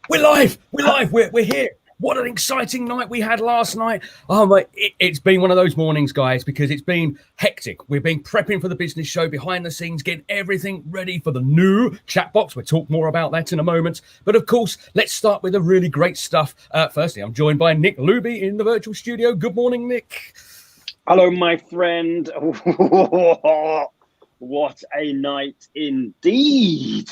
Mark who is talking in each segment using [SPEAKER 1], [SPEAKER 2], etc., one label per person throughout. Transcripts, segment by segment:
[SPEAKER 1] We're live. We're here. What an exciting night we had last night. Oh, my, it's been one of those mornings, guys, because it's been hectic. We've been prepping for the business show behind the scenes, getting everything ready for the new ChatBox. We'll talk more about that in a moment. But of course, let's start with the really great stuff. Firstly, I'm joined by Nick Luby in the virtual studio. Good morning, Nick.
[SPEAKER 2] Hello, my friend. What a night indeed.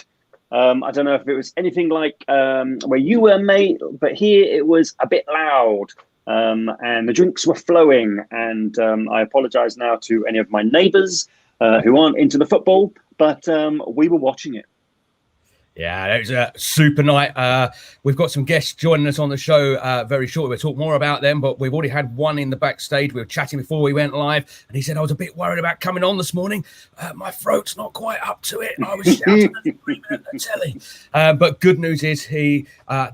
[SPEAKER 2] I don't know if it was anything like where you were, mate, but here it was a bit loud and the drinks were flowing. And I apologize now to any of my neighbors who aren't into the football, but we were watching it.
[SPEAKER 1] Yeah, it was a super night. We've got some guests joining us on the show very shortly. We'll talk more about them, but we've already had one in the backstage. We were chatting before we went live, and he said, I was a bit worried about coming on this morning. My throat's not quite up to it. I was shouting and screaming at the telly. But good news is he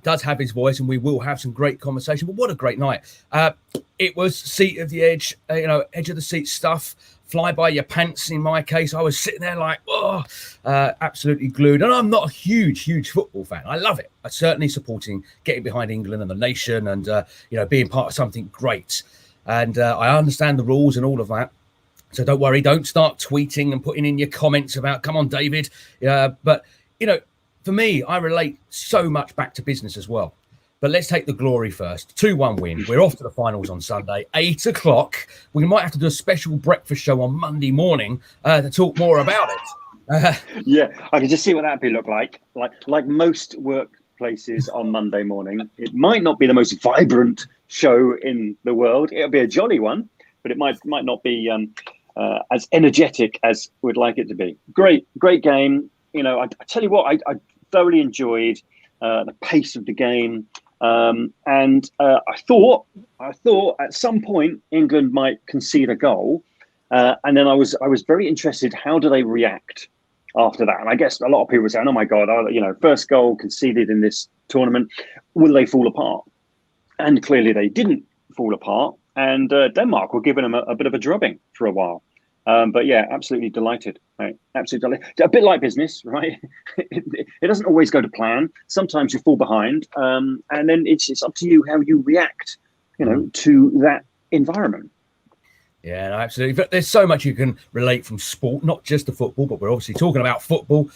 [SPEAKER 1] does have his voice, and we will have some great conversation. But what a great night. It was seat of the edge, edge of the seat stuff. Fly by your pants in my case. I was sitting there like, absolutely glued. And I'm not a huge football fan. I love it. I'm certainly supporting getting behind England and the nation and, being part of something great. And I understand the rules and all of that. So don't worry. Don't start tweeting and putting in your comments about, come on, David. But, for me, I relate so much back to business as well. But let's take the glory first. 2-1 win. We're off to the finals on Sunday, 8 o'clock. We might have to do a special breakfast show on Monday morning to talk more about it.
[SPEAKER 2] Yeah, I can just see what that'd be look like. Like most workplaces on Monday morning, it might not be the most vibrant show in the world. It'll be a jolly one, but it might not be as energetic as we'd like it to be. Great game. I tell you what, I thoroughly enjoyed the pace of the game. And I thought at some point England might concede a goal, and then I was very interested. How do they react after that? And I guess a lot of people were saying, "Oh my God, first goal conceded in this tournament. Will they fall apart?" And clearly they didn't fall apart. And Denmark were giving them a bit of a drubbing for a while. But yeah, absolutely delighted. Right? Absolutely delighted. A bit like business, right? It doesn't always go to plan. Sometimes you fall behind, and then it's up to you how you react, to that environment.
[SPEAKER 1] Yeah, no, absolutely. But there's so much you can relate from sport, not just the football, but we're obviously talking about football.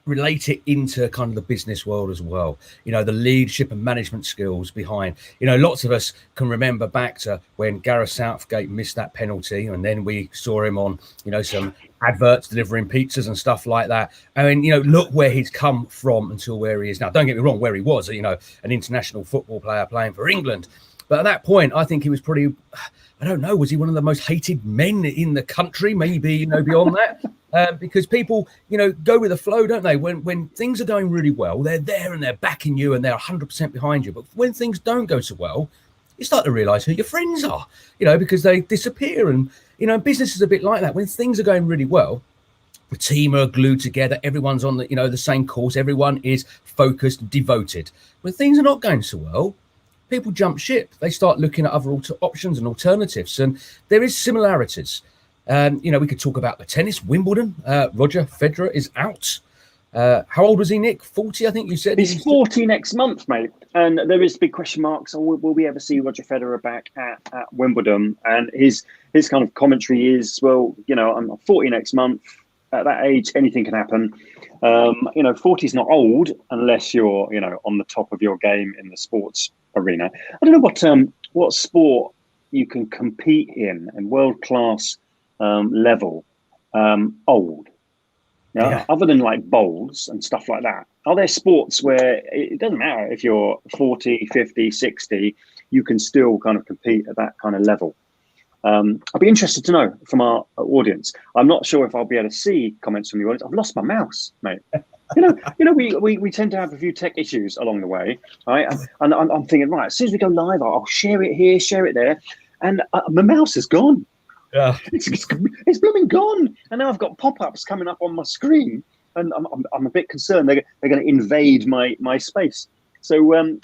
[SPEAKER 1] Relate it into kind of the business world as well. The leadership and management skills behind. Lots of us can remember back to when Gareth Southgate missed that penalty, and then we saw him on, some adverts delivering pizzas and stuff like that. I mean, look where he's come from until where he is now. Don't get me wrong, where he was, an international football player playing for England. But at that point, I think he was pretty, I don't know, was he one of the most hated men in the country? Maybe, beyond that. Because people, go with the flow, don't they? When things are going really well, they're there and they're backing you and they're 100% behind you. But when things don't go so well, you start to realise who your friends are, because they disappear. And, business is a bit like that. When things are going really well, the team are glued together. Everyone's on the same course. Everyone is focused, devoted. When things are not going so well, people jump ship. They start looking at other options and alternatives. And there is similarities. We could talk about the tennis, Wimbledon. Roger Federer is out. How old was he, Nick? 40, I think you said?
[SPEAKER 2] He's 40 next month, mate. And there is big question marks. Will we ever see Roger Federer back at Wimbledon? And his kind of commentary is, well, I'm 40 next month. At that age, anything can happen. 40 is not old unless you're, on the top of your game in the sports arena. I don't know what sport you can compete in world-class level old. Yeah. Other than like bowls and stuff like that. Are there sports where it doesn't matter if you're 40, 50, 60, you can still kind of compete at that kind of level? I'd be interested to know from our audience. I'm not sure if I'll be able to see comments from the audience. I've lost my mouse, mate. We tend to have a few tech issues along the way, right? And I'm thinking, right, as soon as we go live, I'll share it here, share it there, and my mouse is gone.
[SPEAKER 1] Yeah,
[SPEAKER 2] it's blooming gone. And now I've got pop-ups coming up on my screen, and I'm a bit concerned they're going to invade my space. So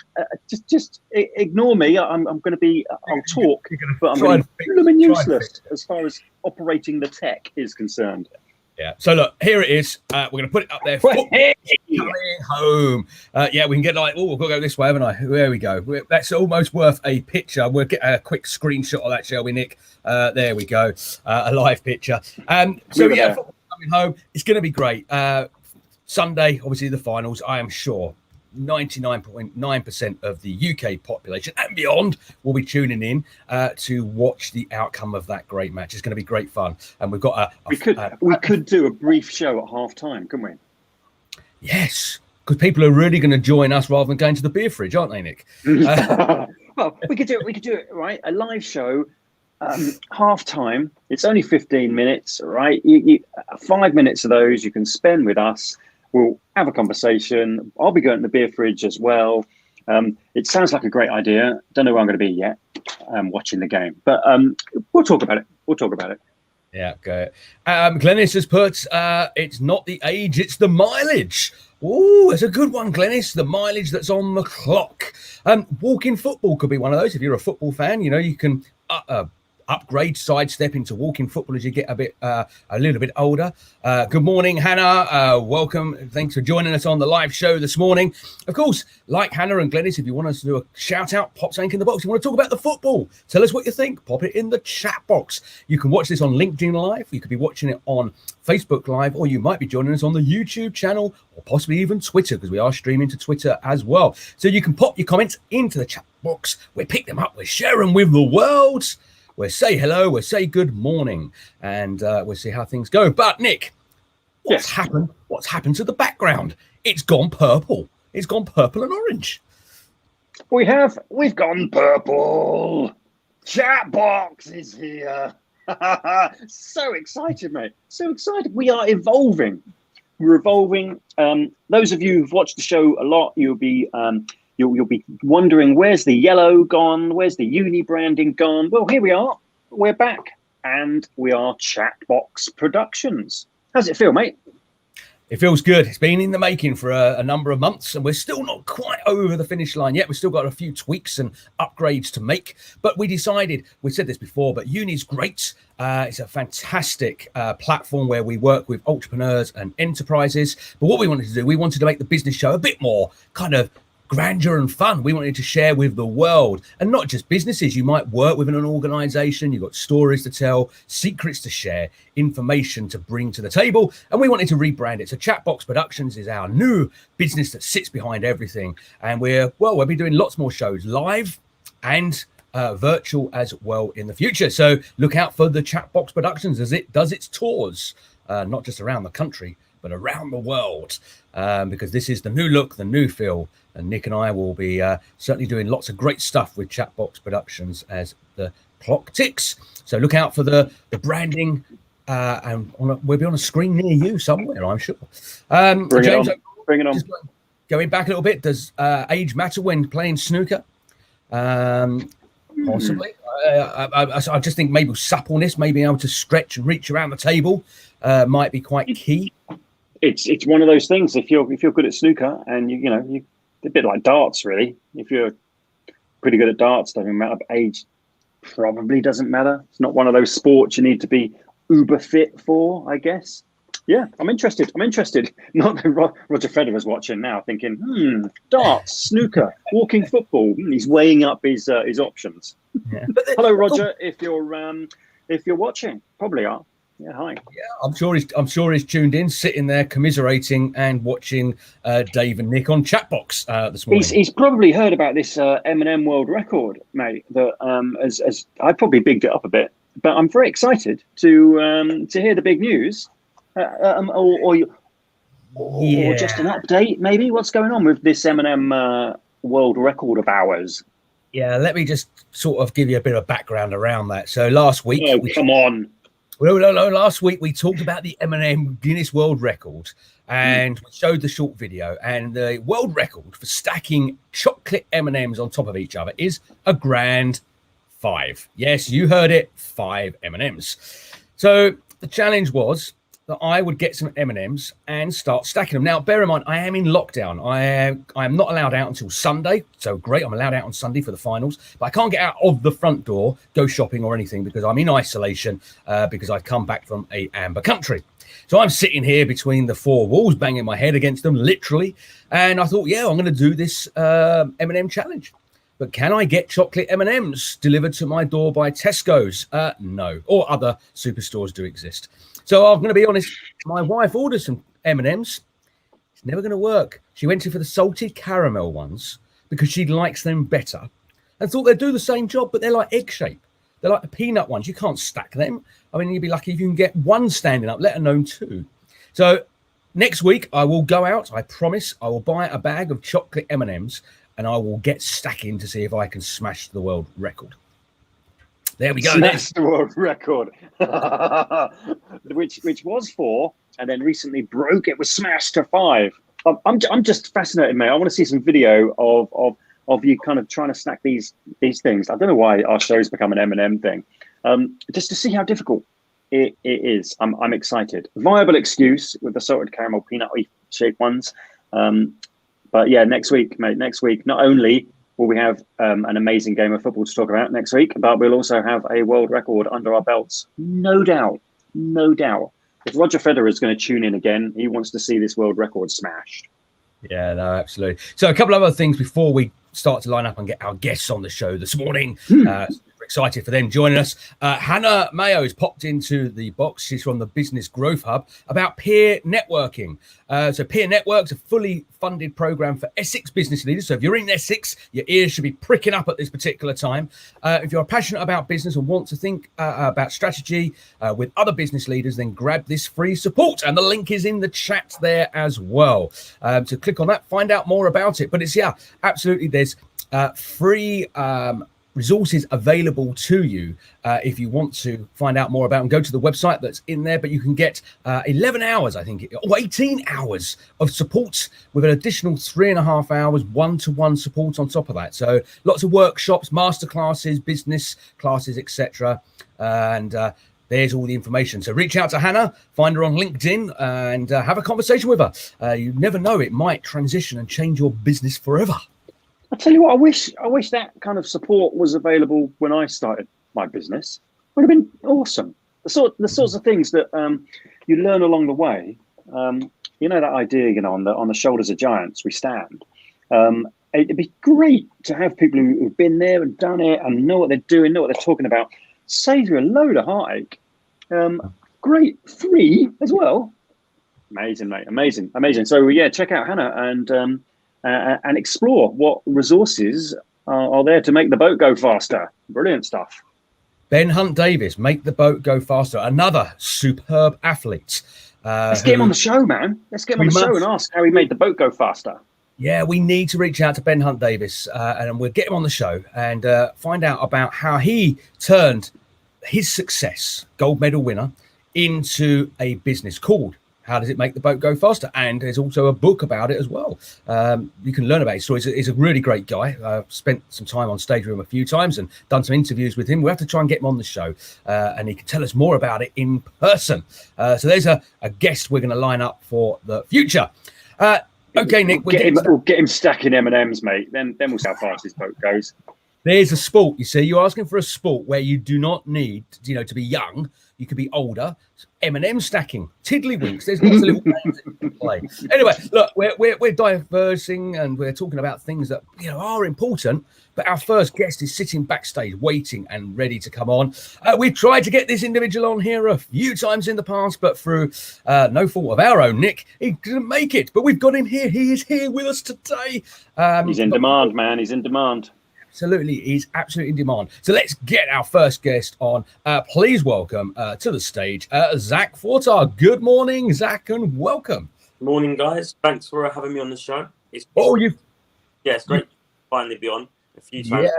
[SPEAKER 2] just ignore me. I'm going to be. I'll talk, but I'm going to be blooming useless as far as operating the tech is concerned.
[SPEAKER 1] Yeah. So look, here it is. We're going to put it up there. Football coming home. Yeah, we can get like, we've got to go this way, haven't I? There we go. That's almost worth a picture. We'll get a quick screenshot of that, shall we, Nick? There we go. A live picture. So yeah, football coming home. It's going to be great. Sunday, obviously the finals. I am sure 99.9% of the UK population and beyond will be tuning in to watch the outcome of that great match. It's going to be great fun, and we've got
[SPEAKER 2] we could do a brief show at half time, couldn't we?
[SPEAKER 1] Yes, because people are really going to join us rather than going to the beer fridge, aren't they, Nick?
[SPEAKER 2] Well, we could do it right. A live show, half time. It's only 15 minutes, right? 5 minutes of those you can spend with us. We'll have a conversation. I'll be going to the beer fridge as well. It sounds like a great idea. Don't know where I'm going to be yet, watching the game. But we'll talk about it.
[SPEAKER 1] Yeah, go. Glennis has put, it's not the age, it's the mileage. Oh, it's a good one, Glennis. The mileage that's on the clock. Walking football could be one of those. If you're a football fan, you can upgrade, sidestep into walking football as you get a little bit older. Good morning, Hannah. Welcome. Thanks for joining us on the live show this morning. Of course, like Hannah and Glennis, if you want us to do a shout out, pop something in the box. You want to talk about the football, tell us what you think. Pop it in the chat box. You can watch this on LinkedIn Live. You could be watching it on Facebook Live, or you might be joining us on the YouTube channel, or possibly even Twitter, because we are streaming to Twitter as well. So you can pop your comments into the chat box. We pick them up. We share them with the world. We'll say hello, we'll say good morning, and we'll see how things go. But Nick, what's happened? What's happened to the background? It's gone purple. It's gone purple and orange.
[SPEAKER 2] We've gone purple. ChatBox is here. So excited, mate. So excited. We are evolving. We're evolving. Those of you who've watched the show a lot, you'll be wondering, where's the yellow gone? Where's the uni branding gone? Well, here we are. We're back, and we are ChatBox Productions. How's it feel, mate?
[SPEAKER 1] It feels good. It's been in the making for a number of months, and we're still not quite over the finish line yet. We've still got a few tweaks and upgrades to make, but we decided, we said this before, but uni's great. It's a fantastic platform where we work with entrepreneurs and enterprises. But what we wanted to do, we wanted to make the business show a bit more kind of grandeur and fun. We wanted to share with the world, and not just businesses. You might work within an organization, you've got stories to tell, secrets to share, information to bring to the table, and we wanted to rebrand it. So ChatBox Productions is our new business that sits behind everything, and we'll be doing lots more shows live and virtual as well in the future. So look out for the ChatBox Productions as it does its tours, not just around the country but around the world, because this is the new look, the new feel. And Nick and I will be certainly doing lots of great stuff with ChatBox Productions as the clock ticks. So look out for the branding, and we'll be on a screen near you somewhere, I'm sure. James,
[SPEAKER 2] bring it on.
[SPEAKER 1] Just going back a little bit, does age matter when playing snooker? Possibly. I just think maybe suppleness, maybe able to stretch and reach around the table might be quite key.
[SPEAKER 2] It's one of those things. If you're good at snooker, and you a bit like darts, really. If you're pretty good at darts, doesn't matter. Age probably doesn't matter. It's not one of those sports you need to be uber fit for, I guess. Yeah, I'm interested. Not that Roger Federer's watching now, thinking, darts, snooker, walking football. He's weighing up his options. Yeah. Hello, Roger. If you're watching, probably are. Yeah, hi.
[SPEAKER 1] Yeah, I'm sure he's tuned in, sitting there commiserating and watching Dave and Nick on ChatBox this morning.
[SPEAKER 2] He's probably heard about this M&M world record, mate. That as I probably bigged it up a bit, but I'm very excited to hear the big news, or just an update, maybe. What's going on with this M&M world record of ours?
[SPEAKER 1] Yeah, let me just sort of give you a bit of background around that. So last week, last week we talked about the M&M Guinness World Record, and we showed the short video. And the world record for stacking chocolate M&Ms on top of each other is a grand 5. Yes, you heard it, 5 M&Ms. So the challenge was that I would get some M&Ms and start stacking them. Now, bear in mind, I am in lockdown. I am not allowed out until Sunday. So great, I'm allowed out on Sunday for the finals. But I can't get out of the front door, go shopping or anything, because I'm in isolation, because I've come back from a amber country. So I'm sitting here between the four walls, banging my head against them, literally. And I thought, yeah, I'm going to do this M&M challenge. But can I get chocolate M&Ms delivered to my door by Tesco's? No, or other superstores do exist. So I'm going to be honest, my wife ordered some M&Ms. It's never going to work. She went in for the salted caramel ones because she likes them better and thought they'd do the same job, but they're like egg shape. They're like the peanut ones. You can't stack them. I mean, you'd be lucky if you can get one standing up, let alone two. So next week, I will go out. I promise I will buy a bag of chocolate M&Ms and I will get stacking to see if I can smash the world record. There we go.
[SPEAKER 2] Smash the world record, which was 4, and then recently broke. It was smashed to 5. I'm just fascinated, mate. I want to see some video of you kind of trying to stack these things. I don't know why our show's become an M&M thing. Just to see how difficult it is. I'm excited. Viable excuse with the salted caramel peanut shaped ones. But yeah, next week, mate. Next week, not only will we have an amazing game of football to talk about next week, but we'll also have a world record under our belts. No doubt. If Roger Federer is going to tune in again, he wants to see this world record smashed.
[SPEAKER 1] Yeah, no, absolutely. So a couple of other things before we start to line up and get our guests on the show this morning. Super excited for them joining us. Hannah Mayo has popped into the box. She's from the Business Growth Hub about peer networking. So Peer Network's a fully funded program for Essex business leaders. So if you're in Essex, your ears should be pricking up at this particular time. If you're passionate about business and want to think about strategy with other business leaders, then grab this free support. And the link is in the chat there as well. So click on that, find out more about it. But it's, yeah, absolutely. There's free resources available to you if you want to find out more about them. Go to the website that's in there, but you can get 11 hours, I think, or 18 hours of support with an additional 3.5 hours one-to-one support on top of that. So lots of workshops, masterclasses, business classes, etc. And there's all the information. So reach out to Hannah, find her on LinkedIn, and have a conversation with her. You never know, it might transition and change your business forever.
[SPEAKER 2] I tell you what, I wish that kind of support was available when I started my business. It would have been awesome. The sorts of things that you learn along the way. You know that idea, you know, on the shoulders of giants we stand. It'd be great to have people who've been there and done it and know what they're doing, know what they're talking about. Saves you a load of heartache. Great, free as well. Amazing, mate. Amazing. So yeah, check out Hannah and explore what resources are there to make the boat go faster. Brilliant stuff.
[SPEAKER 1] Ben Hunt Davis, make the boat go faster. Another superb athlete.
[SPEAKER 2] Let's get him on the show, man. Let's get him on the show and ask how he made the boat go faster.
[SPEAKER 1] Yeah, we need to reach out to Ben Hunt Davis and we'll get him on the show and find out about how he turned his success, gold medal winner, into a business called How Does It Make the Boat Go Faster? And there's also a book about it as well. You can learn about his story. He's a really great guy. I've spent some time on stage with him a few times and done some interviews with him. We have to try and get him on the show and he can tell us more about it in person. So there's a guest we're going to line up for the future. Okay, Nick.
[SPEAKER 2] We'll get him stacking M&Ms, mate. Then we'll see how fast this boat goes. There's
[SPEAKER 1] a sport, you see. You're asking for a sport where you do not need, to be young. You could be older. M&M stacking, tiddlywinks. There's lots of little games that you can play. Anyway, look, we're diversing and we're talking about things that are important. But our first guest is sitting backstage, waiting and ready to come on. We've tried to get this individual on here a few times in the past, but through no fault of our own, Nick, he didn't make it. But we've got him here. He is here with us today.
[SPEAKER 2] He's in demand, man. He's in demand.
[SPEAKER 1] Absolutely, he's absolutely in demand. So let's get our first guest on. Please welcome to the stage, Zach Fortag. Good morning, Zach, and welcome.
[SPEAKER 3] Morning, guys. Thanks for having me on the show.
[SPEAKER 1] It's
[SPEAKER 3] great to finally be on. A few times,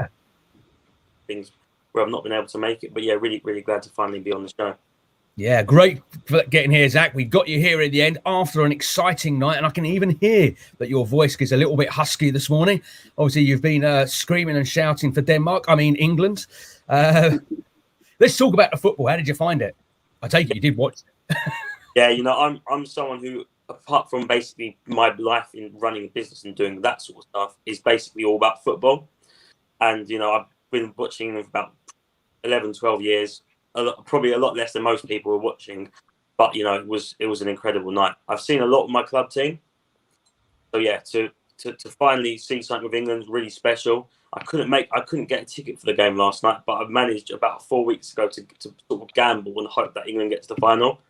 [SPEAKER 3] things where I've not been able to make it, but yeah, really, really glad to finally be on the show.
[SPEAKER 1] Yeah, great for getting here, Zach. We got you here at the end after an exciting night, and I can even hear that your voice is a little bit husky this morning. Obviously, you've been screaming and shouting for England. Let's talk about the football. How did you find it? I take it you did watch it.
[SPEAKER 3] Yeah, I'm someone who, apart from basically my life in running a business and doing that sort of stuff, is basically all about football. And, I've been watching for about 11, 12 years. Probably a lot less than most people are watching. But you know, it was an incredible night. I've seen a lot of my club team, so yeah, to finally see something with England is really special. I couldn't get a ticket for the game last night, but I've managed about 4 weeks ago to sort of gamble and hope that England gets to the final.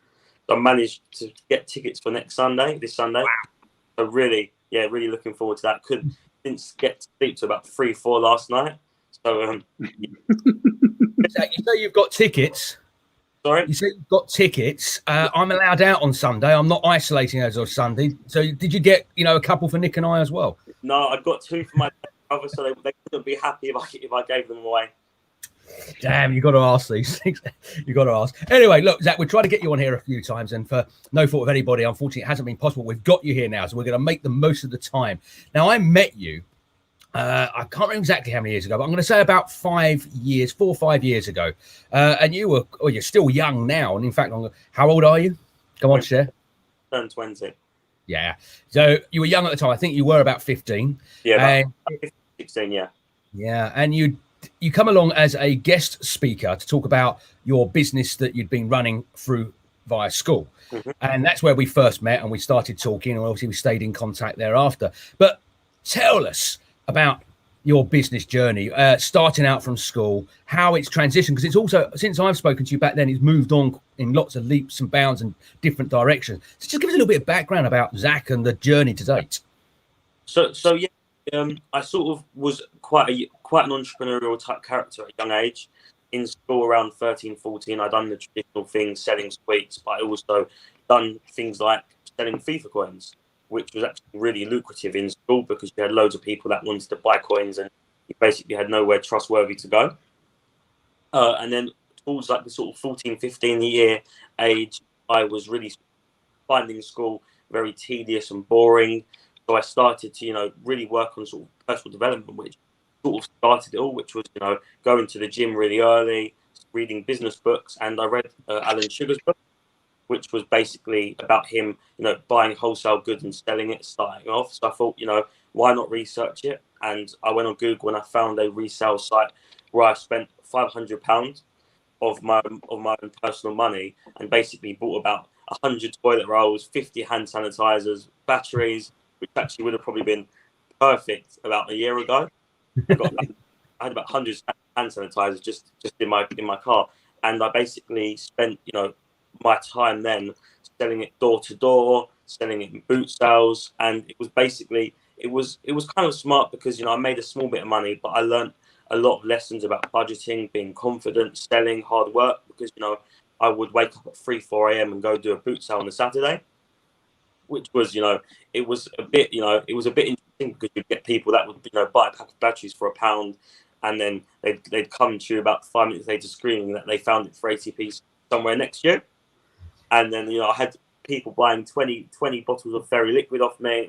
[SPEAKER 3] So I managed to get tickets for this Sunday. So really, yeah, really looking forward to that. Didn't get to sleep till about 3-4 last night. So
[SPEAKER 1] Zach, you say you've got tickets.
[SPEAKER 3] sorry.
[SPEAKER 1] You say you've got tickets. I'm allowed out on Sunday. I'm not isolating as of Sunday. So did you get, a couple for Nick and I as well?
[SPEAKER 3] No, I got 2 for my brother, so they couldn't be happy if I gave them away.
[SPEAKER 1] Damn, you got to ask these things. You got to ask. Anyway, look, Zach, we've tried to get you on here a few times, and for no fault of anybody, unfortunately, it hasn't been possible. We've got you here now, so we're going to make the most of the time. Now, I met you. I can't remember exactly how many years ago, but I'm going to say about 4 or 5 years ago. And you're still young now. And in fact, how old are you? Come on, share.
[SPEAKER 3] Turned 20.
[SPEAKER 1] Yeah. So you were young at the time. I think you were about 15.
[SPEAKER 3] Yeah, about 15, 16, yeah.
[SPEAKER 1] Yeah. And you come along as a guest speaker to talk about your business that you'd been running through via school. Mm-hmm. And that's where we first met and we started talking. And obviously we stayed in contact thereafter. But tell us about your business journey, starting out from school, how it's transitioned, because it's also, since I've spoken to you back then, it's moved on in lots of leaps and bounds and different directions. So just give us a little bit of background about Zach and the journey to date.
[SPEAKER 3] So yeah, I sort of was quite an entrepreneurial type character at a young age. In school around 13, 14, I'd done the traditional things, selling sweets, but I also done things like selling FIFA coins, which was actually really lucrative in school because you had loads of people that wanted to buy coins and you basically had nowhere trustworthy to go. And then towards like the sort of 14, 15 year age, I was really finding school very tedious and boring. So I started to, really work on sort of personal development, which sort of started it all, which was, going to the gym really early, reading business books. And I read Alan Sugar's book, which was basically about him, buying wholesale goods and selling it, starting off. So I thought, why not research it? And I went on Google and I found a resale site where I spent £500 of my own personal money and basically bought about 100 toilet rolls, 50 hand sanitizers, batteries, which actually would have probably been perfect about a year ago. I had about 100 hand sanitizers just in my car, and I basically spent, my time then selling it door to door, selling it in boot sales, and it was kind of smart because I made a small bit of money, but I learned a lot of lessons about budgeting, being confident, selling, hard work, because I would wake up at 3-4 a.m. and go do a boot sale on a Saturday, which was it was a bit interesting because you'd get people that would buy a pack of batteries for £1, and then they'd come to you about 5 minutes later screaming that they found it for 80p somewhere next year. And then, I had people buying 20 bottles of Fairy Liquid off me. It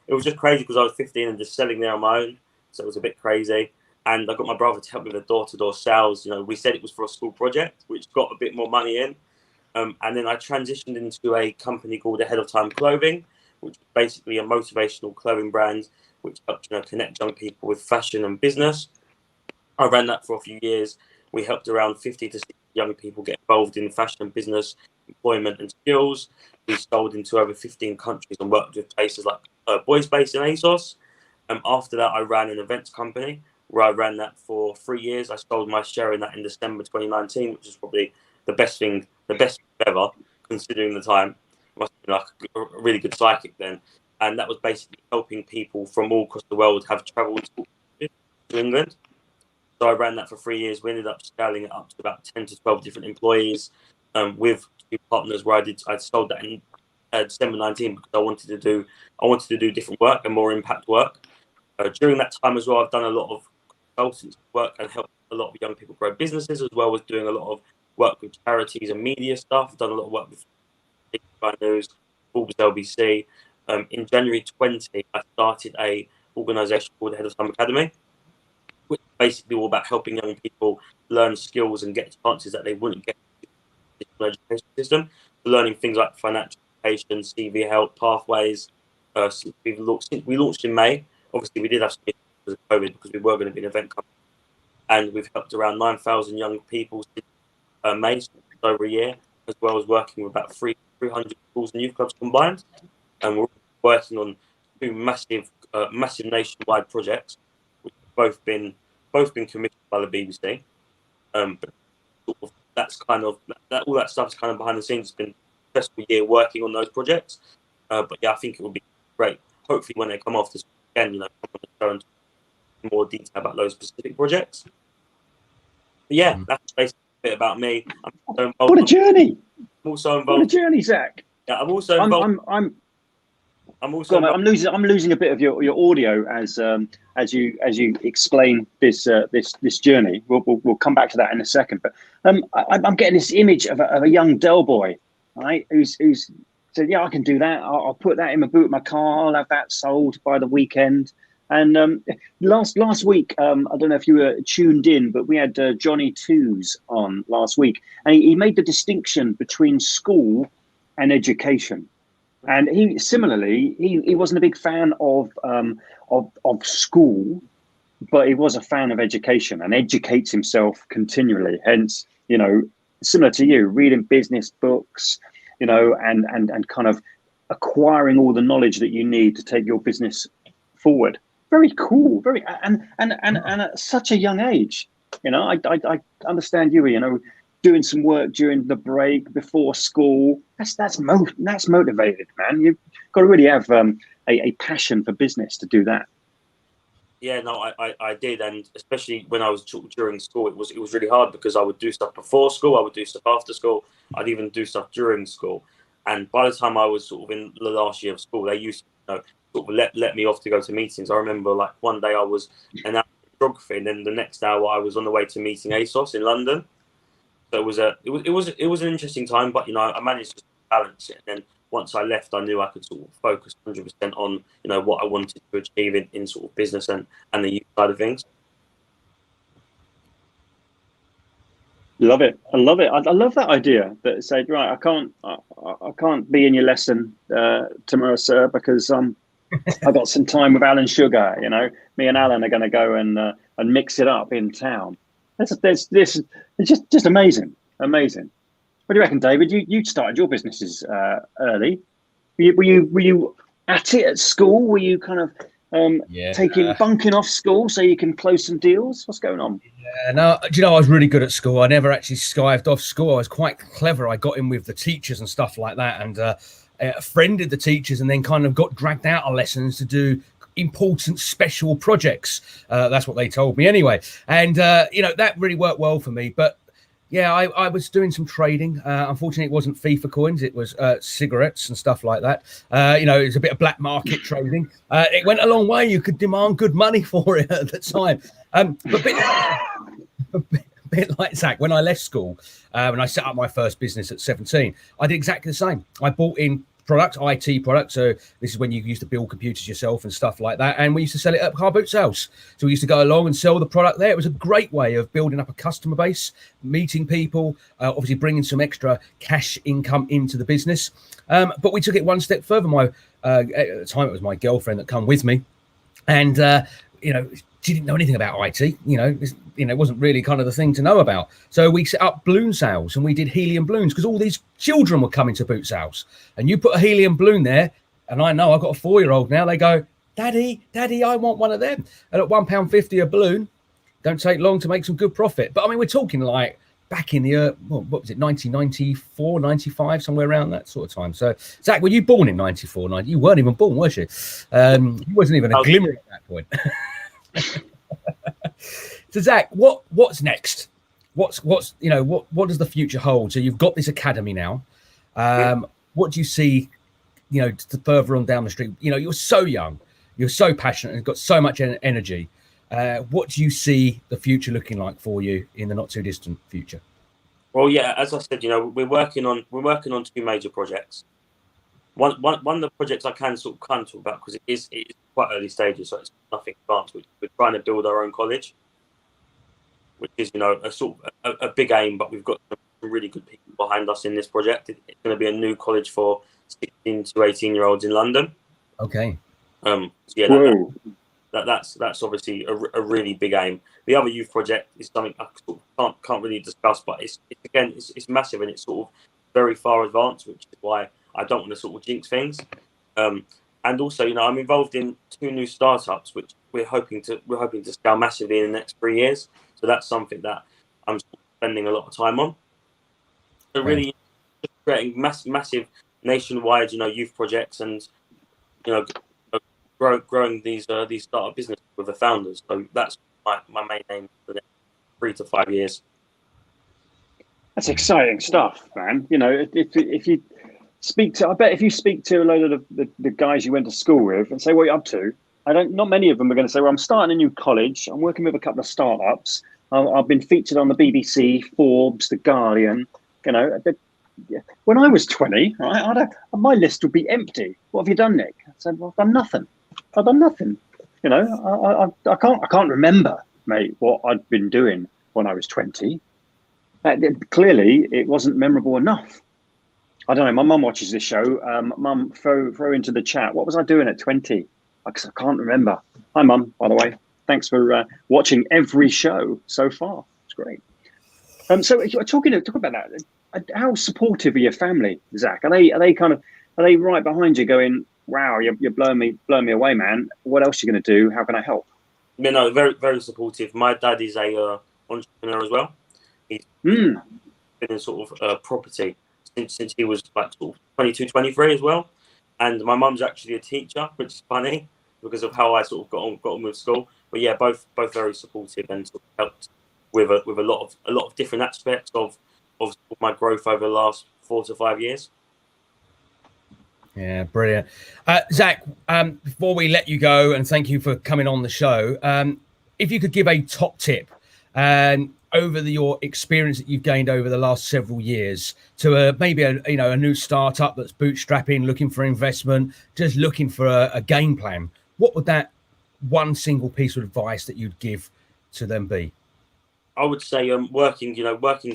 [SPEAKER 3] was just crazy because I was 15 and just selling there on my own. So it was a bit crazy. And I got my brother to help me with the door-to-door sales. We said it was for a school project, which got a bit more money in. And then I transitioned into a company called Ahead of Time Clothing, which is basically a motivational clothing brand, which helped, connect young people with fashion and business. I ran that for a few years. We helped around 50 to 60 young people get involved in fashion and business, employment and skills. We sold into over 15 countries and worked with places like Boys Base and ASOS. After that, I ran an events company where I ran that for 3 years. I sold my share in that in December 2019, which is probably the best ever, considering the time. I must have been like a really good psychic then. And that was basically helping people from all across the world have travelled to England. So I ran that for 3 years. We ended up scaling it up to about 10 to 12 different employees with 2 partners where I sold that in December 19 because I wanted to do different work and more impact work. During that time as well, I've done a lot of consultancy work and helped a lot of young people grow businesses, as well as doing a lot of work with charities and media stuff. I've done a lot of work with News, Forbes LBC. In January 20, I started a organisation called the Head of Time Academy, which is basically all about helping young people learn skills and get chances that they wouldn't get in the education system. So learning things like financial education, CV help, pathways. Since we launched in May. Obviously, we did have some issues because of COVID because we were going to be an event company, and we've helped around 9,000 young people since May, so over a year. as well as working with about 300 schools and youth clubs combined. And we're working on two massive nationwide projects, which have both been commissioned by the BBC. But sort of that's kind of that all that stuff is kind of behind the scenes. It's been a stressful year working on those projects. But yeah, I think it will be great. Hopefully, when they come off this again, come on the show and talk in more detail about those specific projects. But yeah, that's basically a bit about me.
[SPEAKER 2] What a journey!
[SPEAKER 3] I'm also involved.
[SPEAKER 2] What a journey, Zach.
[SPEAKER 3] Yeah, I'm also involved. I'm
[SPEAKER 2] losing a bit of your audio as you explain this journey. We'll come back to that in a second. But I'm getting this image of a young Del boy, right? Who's said, yeah, I can do that. I'll put that in the boot of my car. I'll have that sold by the weekend. And last week, I don't know if you were tuned in, but we had Johnny Twos on last week, and he made the distinction between school and education. And he similarly, he wasn't a big fan of school, but he was a fan of education and educates himself continually. Hence, similar to you, reading business books, and kind of acquiring all the knowledge that you need to take your business forward. Very cool. And at such a young age, I understand you, doing some work during the break before school. That's motivated, man. You've got to really have a passion for business to do that.
[SPEAKER 3] Yeah, no, I did, and especially when I was during school, it was really hard because I would do stuff before school, I would do stuff after school, I'd even do stuff during school, and by the time I was sort of in the last year of school, they used to sort of let me off to go to meetings. I remember like one day I was an hour in geography, and then the next hour I was on the way to meeting ASOS in London. So it was an interesting time, but I managed to balance it. And then once I left, I knew I could sort of focus 100% on what I wanted to achieve in sort of business and the youth side of things.
[SPEAKER 2] Love it. I love it. I love that idea that said, right, I can't be in your lesson tomorrow, sir, because I got some time with Alan Sugar. Me and Alan are going to go and mix it up in town. It's just amazing. What do you reckon, David? You started your businesses early. Were you at it at school? Were you kind of bunking off school so you can close some deals? What's going on?
[SPEAKER 1] Yeah, no, do you know I was really good at school? I never actually skived off school. I was quite clever. I got in with the teachers and stuff like that, and friended the teachers, and then kind of got dragged out of lessons to do important special projects. That's what they told me anyway, and that really worked well for me. But yeah, I was doing some trading. Unfortunately, it wasn't FIFA coins, it was cigarettes and stuff like that. It was a bit of black market trading. It went a long way. You could demand good money for it at the time. But a bit like Zach, when I left school, when I set up my first business at 17, I did exactly the same. I bought in IT products. So this is when you used to build computers yourself and stuff like that. And we used to sell it at car boot sales. So we used to go along and sell the product there. It was a great way of building up a customer base, meeting people, obviously bringing some extra cash income into the business. But we took it one step further. At the time, it was my girlfriend that come with me. And, she didn't know anything about IT. It wasn't really kind of the thing to know about. So we set up balloon sales, and we did helium balloons because all these children were coming to boot sales. And you put a helium balloon there, and I know I've got a 4-year-old now. They go, Daddy, I want one of them. And at £1.50 a balloon, don't take long to make some good profit. But I mean, we're talking like back in the what was it, 1994, 95, somewhere around that sort of time. So Zach, were you born in 94? You weren't even born, was you? You wasn't even a glimmer at that point. So Zach, what's next? What does the future hold? So you've got this academy now. What do you see, further on down the street? You're so young, you're so passionate, and got so much energy. What do you see the future looking like for you in the not too distant future?
[SPEAKER 3] Well, yeah, as I said, we're working on 2 major projects. One of the projects I can talk about, because it is quite early stages, so it's nothing advanced. We're trying to build our own college, which is a big aim, but we've got some really good people behind us in this project. It's going to be a new college for 16 to 18-year-olds in London.
[SPEAKER 1] Okay.
[SPEAKER 3] So yeah, that's obviously a really big aim. The other youth project is something I can't really discuss, but it's massive, and it's sort of very far advanced, which is why I don't want to sort of jinx things. And also, you know, I'm involved in 2 new startups, which we're hoping to scale massively in the next 3 years. So that's something that I'm spending a lot of time on. So really, creating massive nationwide, you know, youth projects, and you know, growing these startup businesses with the founders. So that's my main aim for the next 3 to 5 years.
[SPEAKER 2] That's exciting stuff, man. You know, if you speak to, I bet if you speak to a load of the guys you went to school with and say, what are you up to? Not many of them are going to say, well, I'm starting a new college. I'm working with a couple of startups. I've been featured on the BBC, Forbes, The Guardian. You know, when I was 20, right, my list would be empty. What have you done, Nick? I said, well, I've done nothing. I've done nothing. You know, I can't remember, mate, what I'd been doing when I was 20. Clearly, it wasn't memorable enough. I don't know. My mum watches this show. Mum, throw into the chat. What was I doing at 20? Because I can't remember. Hi, Mum, by the way. Thanks for watching every show so far. It's great. So talk about that. How supportive are your family, Zach? Are they right behind you, going, "Wow, you're blowing me away, man. What else are you going to do? How can I help?"
[SPEAKER 3] You know, very very supportive. My dad is a entrepreneur as well. He's been in sort of property since he was like sort of 22, 23 as well. And my mum's actually a teacher, which is funny because of how I sort of got on with school. But yeah, both very supportive, and sort of helped with a lot of different aspects of my growth over the last 4 to 5 years.
[SPEAKER 1] Yeah, brilliant. Zach, before we let you go, and thank you for coming on the show, if you could give a top tip over your experience that you've gained over the last several years to maybe a new startup that's bootstrapping, looking for investment, just looking for a game plan, what would that one single piece of advice that you'd give to them be?
[SPEAKER 3] I would say working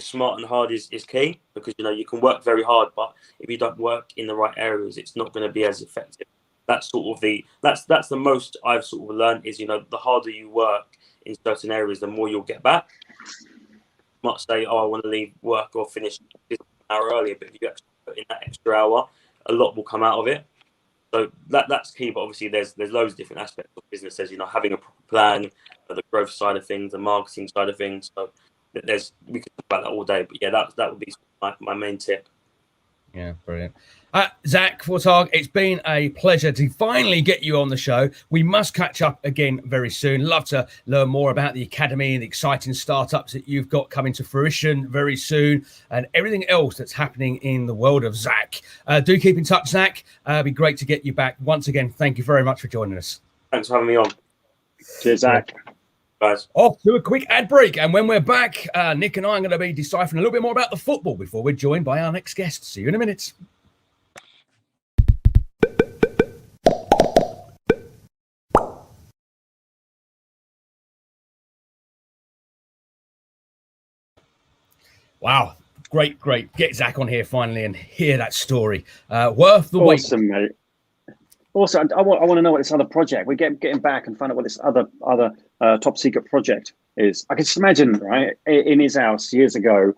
[SPEAKER 3] smart and hard is key, because you know you can work very hard, but if you don't work in the right areas, it's not going to be as effective. That's sort of that's the most I've sort of learned is, you know, the harder you work in certain areas, the more you'll get back. You might say, oh, I want to leave work or finish an hour earlier, but if you actually put in that extra hour, a lot will come out of it. So that's key. But obviously, there's loads of different aspects of businesses. You know, having a proper plan, the growth side of things, the marketing side of things. So we could talk about that all day. But yeah, that would be my main tip.
[SPEAKER 1] Yeah, brilliant. Zach Fortag, it's been a pleasure to finally get you on the show. We must catch up again very soon. Love to learn more about the academy and the exciting startups that you've got coming to fruition very soon, and everything else that's happening in the world of Zach. Do keep in touch, Zach. It'd be great to get you back. Once again, thank you very much for joining us.
[SPEAKER 3] Thanks for having me on.
[SPEAKER 2] Cheers, Zach.
[SPEAKER 3] Guys.
[SPEAKER 1] Off to a quick ad break, and when we're back, Nick and I are going to be deciphering a little bit more about the football before we're joined by our next guest. See you in a minute. Wow, great. Get Zach on here finally and hear that story. Worth the wait.
[SPEAKER 2] Awesome, mate. Also, I want to know what this other project. We're getting back and find out what this other top secret project is. I can just imagine, right, in his house years ago,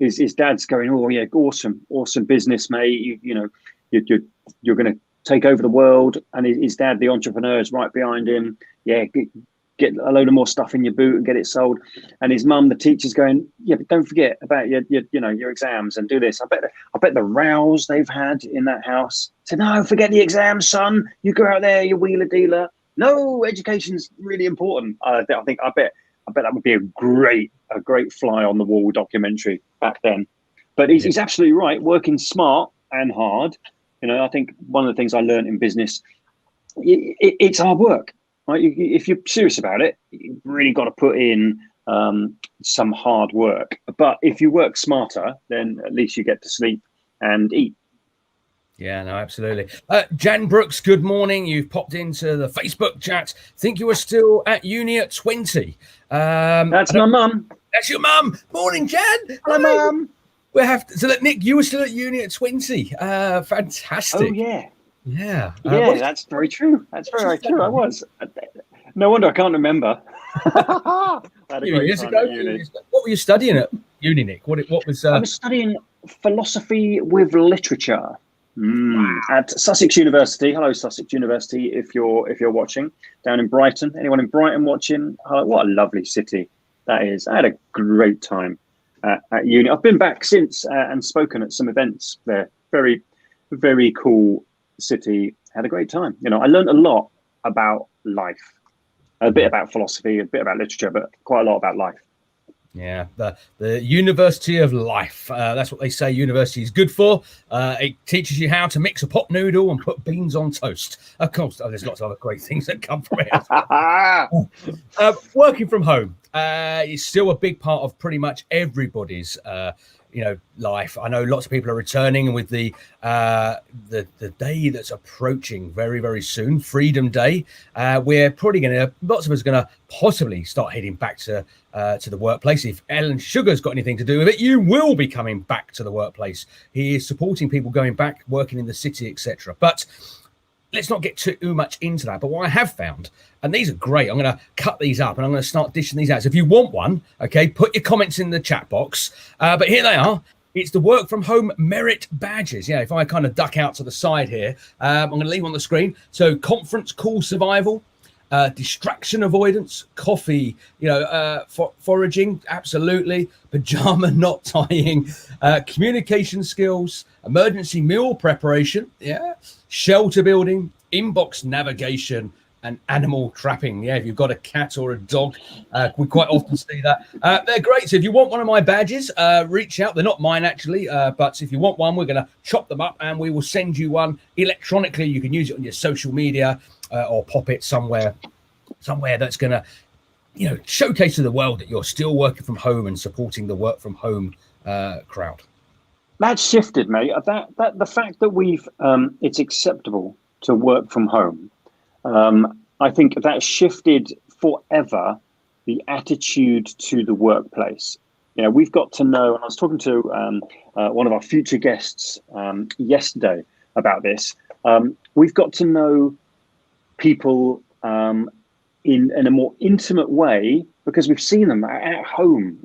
[SPEAKER 2] his dad's going, "Oh yeah, awesome business, mate. You're going to take over the world," and his dad, the entrepreneur, is right behind him. Yeah, get a load of more stuff in your boot and get it sold. And his mum, the teacher's going, "Yeah, but don't forget about your exams and do this." I bet the rows they've had in that house. Said, "No, forget the exams, son. You go out there, you wheeler dealer. No, education's really important." I bet that would be a great fly on the wall documentary back then. But he's absolutely right. Working smart and hard. You know, I think one of the things I learned in business, it's hard work. Right? If you're serious about it, you've really got to put in some hard work. But if you work smarter, then at least you get to sleep and eat. Yeah,
[SPEAKER 1] no, absolutely. Jan Brooks, good morning. You've popped into the Facebook chat. Think you were still at uni at 20.
[SPEAKER 2] That's my mum.
[SPEAKER 1] That's your mum. Morning, Jan.
[SPEAKER 2] Hello, mum.
[SPEAKER 1] Nick, you were still at uni at 20. Fantastic.
[SPEAKER 2] Oh, yeah.
[SPEAKER 1] Yeah.
[SPEAKER 2] That's very true. That's very true. I was. No wonder I can't remember.
[SPEAKER 1] Years ago. What were you studying at? uni, Nick? What was?
[SPEAKER 2] I was studying philosophy with literature at Sussex University. Hello, Sussex University, if you're watching down in Brighton. Anyone in Brighton watching? What a lovely city that is. I had a great time at uni. I've been back since and spoken at some events there. Very, very cool city. Had a great time. You know, I learned a lot about life, a bit about philosophy, a bit about literature, but quite a lot about life.
[SPEAKER 1] Yeah, the University of Life. That's what they say university is good for. It teaches you how to mix a pot noodle and put beans on toast. Of course, there's lots of other great things that come from it. Working from home is still a big part of pretty much everybody's life. I know lots of people are returning with the day that's approaching very, very soon, Freedom Day. We're probably lots of us are going to possibly start heading back to the workplace. If Alan Sugar's got anything to do with it, you will be coming back to the workplace. He is supporting people going back, working in the city, etc. But let's not get too much into that. But what I have found, and these are great, I'm going to cut these up and I'm going to start dishing these out. So if you want one, okay, put your comments in the chat box. But here they are. It's the work from home merit badges. Yeah, if I kind of duck out to the side here, I'm going to leave on the screen. So conference call survival, distraction avoidance, coffee, foraging, absolutely, pajama knot tying, communication skills, emergency meal preparation, shelter building, inbox navigation, and animal trapping. Yeah, if you've got a cat or a dog, we quite often see that. They're great. So if you want one of my badges, reach out. They're not mine, actually, but if you want one, we're going to chop them up and we will send you one electronically. You can use it on your social media or pop it somewhere that's going to, showcase to the world that you're still working from home and supporting the work from home crowd.
[SPEAKER 2] That's shifted, mate. That the fact that we've it's acceptable to work from home. I think that shifted forever the attitude to the workplace. We've got to know, and I was talking to one of our future guests yesterday about this. We've got to know people in a more intimate way because we've seen them at home,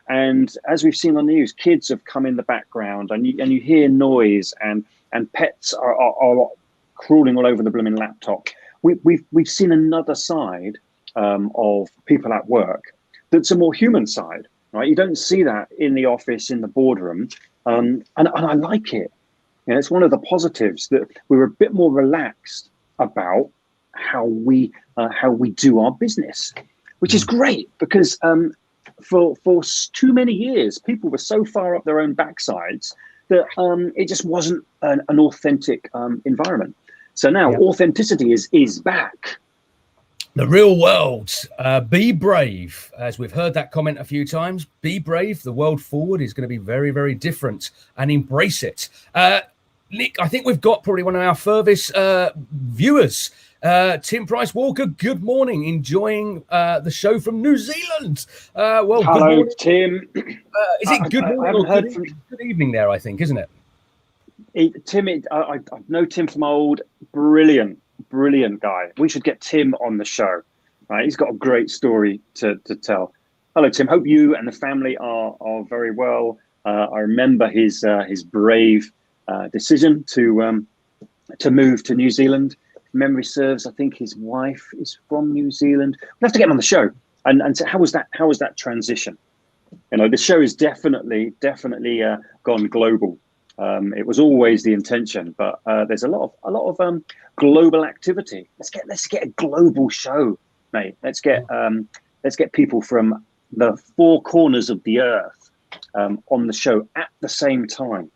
[SPEAKER 2] and as we've seen on the news, kids have come in the background and you hear noise and pets are crawling all over the blooming laptop. We've seen another side of people at work that's a more human side, right? You don't see that in the office, in the boardroom, and I like it. It's one of the positives that we're a bit more relaxed about how we do our business, which is great because for too many years people were so far up their own backsides that it just wasn't an authentic environment. So now authenticity is back.
[SPEAKER 1] The real world. Be brave. As we've heard that comment a few times, be brave. The world forward is going to be very, very different, and embrace it. Nick, I think we've got probably one of our furthest viewers. Tim Price Walker, good morning. Enjoying the show from New Zealand.
[SPEAKER 2] Hello,
[SPEAKER 1] good morning.
[SPEAKER 2] Tim.
[SPEAKER 1] Is it good morning or good evening there, I think, isn't it?
[SPEAKER 2] Tim, I know Tim from old. Brilliant guy. We should get Tim on the show. Right? He's got a great story to tell. Hello, Tim. Hope you and the family are very well. I remember his brave decision to move to New Zealand. If memory serves, I think his wife is from New Zealand. We'll have to get him on the show and so how was that transition? The show is definitely gone global. It was always the intention, but there's a lot of global activity. Let's get a global show, mate. Let's get people from the four corners of the earth on the show at the same time.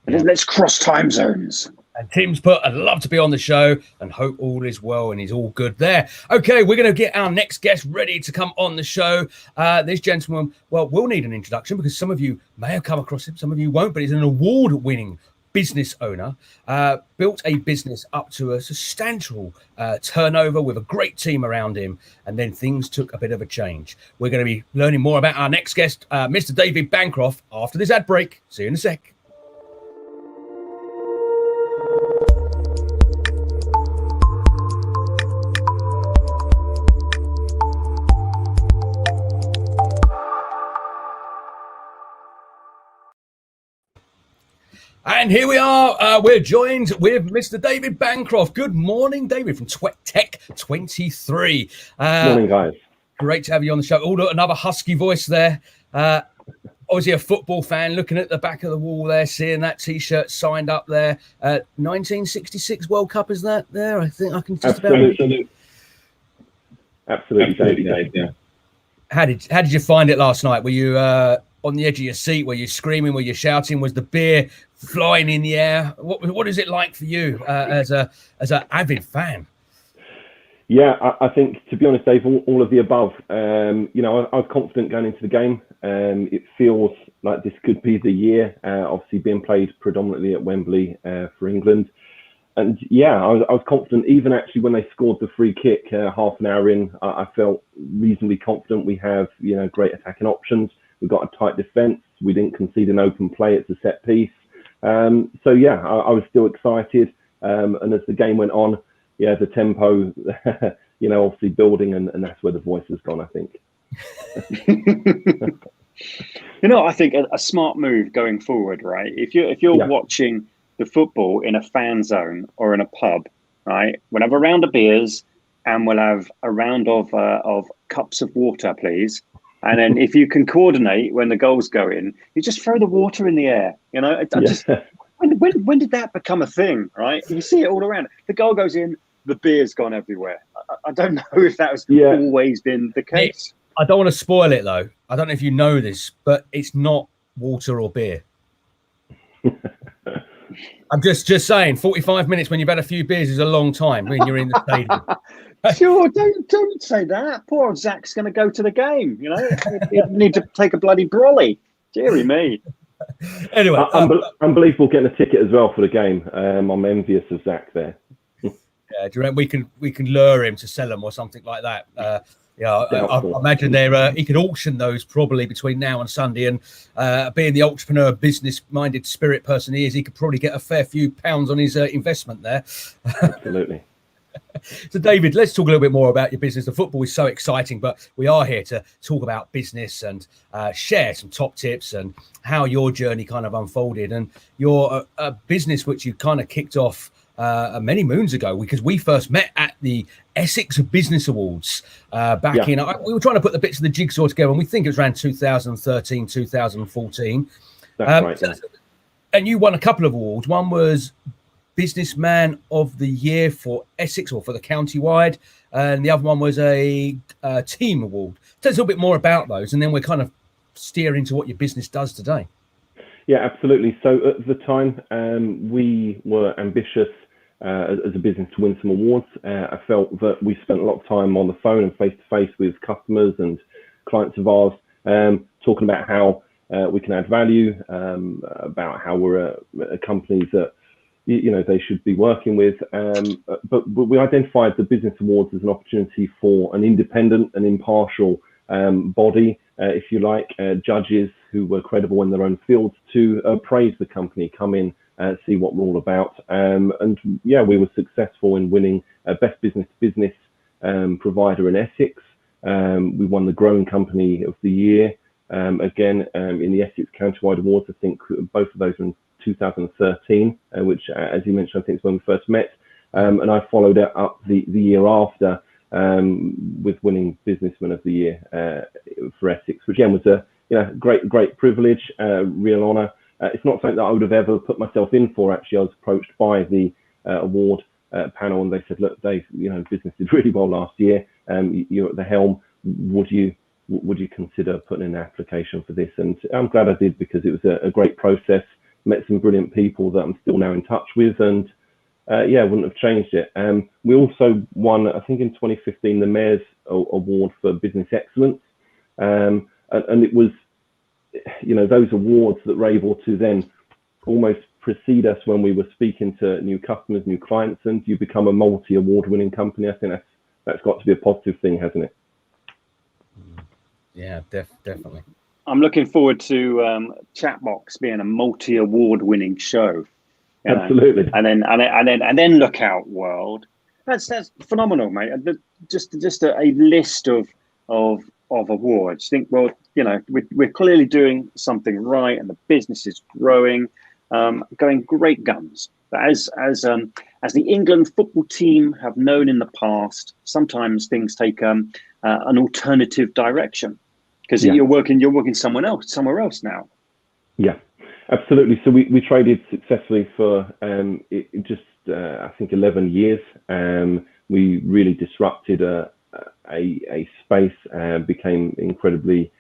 [SPEAKER 2] And let's cross time zones.
[SPEAKER 1] And Tim's put, I'd love to be on the show and hope all is well and he's all good there. Okay, we're going to get our next guest ready to come on the show. This gentleman, we'll need an introduction because some of you may have come across him, some of you won't, but he's an award-winning business owner, built a business up to a substantial turnover with a great team around him, and then things took a bit of a change. We're going to be learning more about our next guest, Mr. David Bancroft, after this ad break. See you in a sec. And here we are. We're joined with Mr. David Bancroft. Good morning, David, from Tech 23.
[SPEAKER 4] Morning, guys.
[SPEAKER 1] Great to have you on the show. Oh, look, another husky voice there. Obviously a football fan, looking at the back of the wall there, seeing that T-shirt signed up there. 1966 World Cup, is that there? I think I can just
[SPEAKER 4] Absolutely, Dave, yeah.
[SPEAKER 1] How did you find it last night? Were you on the edge of your seat? Were you screaming? Were you shouting? Was the beer flying in the air? What is it like for you as an avid fan?
[SPEAKER 4] Yeah, I think, to be honest, Dave, all of the above. I was confident going into the game. It feels like this could be the year, obviously being played predominantly at Wembley for England. And yeah, I was confident. Even actually when they scored the free kick half an hour in, I felt reasonably confident. We have, great attacking options. We've got a tight defence. We didn't concede an open play. It's a set piece. So yeah, I was still excited. And as the game went on, yeah, the tempo, obviously building, and that's where the voice has gone, I think.
[SPEAKER 2] I think a smart move going forward, right? If you're watching the football in a fan zone or in a pub, right, we'll have a round of beers and we'll have a round of cups of water, please. And then if you can coordinate when the goals go in, you just throw the water in the air. When did that become a thing, right? You see it all around. The goal goes in, the beer's gone everywhere. I don't know if that has always been the case.
[SPEAKER 1] I don't want to spoil it, though. I don't know if you know this, but it's not water or beer. I'm just saying, 45 minutes when you've had a few beers is a long time when you're in the stadium.
[SPEAKER 2] Sure, don't say that. Poor old Zach's going to go to the game, You need to take a bloody brolly. Deary me.
[SPEAKER 1] Anyway.
[SPEAKER 4] Unbelievable getting a ticket as well for the game. I'm envious of Zach there.
[SPEAKER 1] Yeah, do you reckon we can lure him to sell them or something like that? I imagine he could auction those probably between now and Sunday. And being the entrepreneur, business-minded spirit person he is, he could probably get a fair few pounds on his investment there.
[SPEAKER 4] Absolutely.
[SPEAKER 1] So, David, let's talk a little bit more about your business. The football is so exciting, but we are here to talk about business and share some top tips and how your journey kind of unfolded. And your business, which you kind of kicked off many moons ago, because we first met at the Essex Business Awards back in. We were trying to put the bits of the jigsaw together, and we think it was around 2013, 2014.
[SPEAKER 4] That's right. Yeah.
[SPEAKER 1] And you won a couple of awards. One was Businessman of the Year for Essex, or for the county-wide, and the other one was a team award. Tell us a little bit more about those, and then we're kind of steer into what your business does today.
[SPEAKER 4] Yeah, absolutely. So at the time, we were ambitious as a business to win some awards. I felt that we spent a lot of time on the phone and face-to-face with customers and clients of ours, talking about how we can add value, about how we're a company that they should be working with. But we identified the Business Awards as an opportunity for an independent and impartial body, if you like, judges who were credible in their own fields to praise the company, come in, see what we're all about. We were successful in winning Best Business-to-Business Provider in Essex. We won the Growing Company of the Year, again, in the Essex County-wide Awards. I think both of those were in 2013, which, as you mentioned, I think is when we first met. And I followed it up the year after with winning Businessman of the Year for Essex, which again was a great privilege, real honour. It's not something that I would have ever put myself in for. Actually, I was approached by the award panel, and they said, "Look, Dave, business did really well last year. You're at the helm. Would you consider putting in an application for this?" And I'm glad I did, because it was a great process. Met some brilliant people that I'm still now in touch with, and wouldn't have changed it. We also won, I think in 2015, the Mayor's Award for Business Excellence. And it was, those awards that were able to then almost precede us when we were speaking to new customers, new clients, and you become a multi-award winning company. I think that's got to be a positive thing, hasn't it?
[SPEAKER 1] Yeah, definitely.
[SPEAKER 2] I'm looking forward to ChatBox being a multi-award winning show.
[SPEAKER 4] Absolutely.
[SPEAKER 2] And then look out, world. That's phenomenal, mate. Just a list of awards. Think, well, we're clearly doing something right, and the business is growing. going great guns. But as the England football team have known in the past, sometimes things take an alternative direction because you're working somewhere else now.
[SPEAKER 4] Yeah, absolutely. So we traded successfully for I think 11 years. We really disrupted a space, became incredibly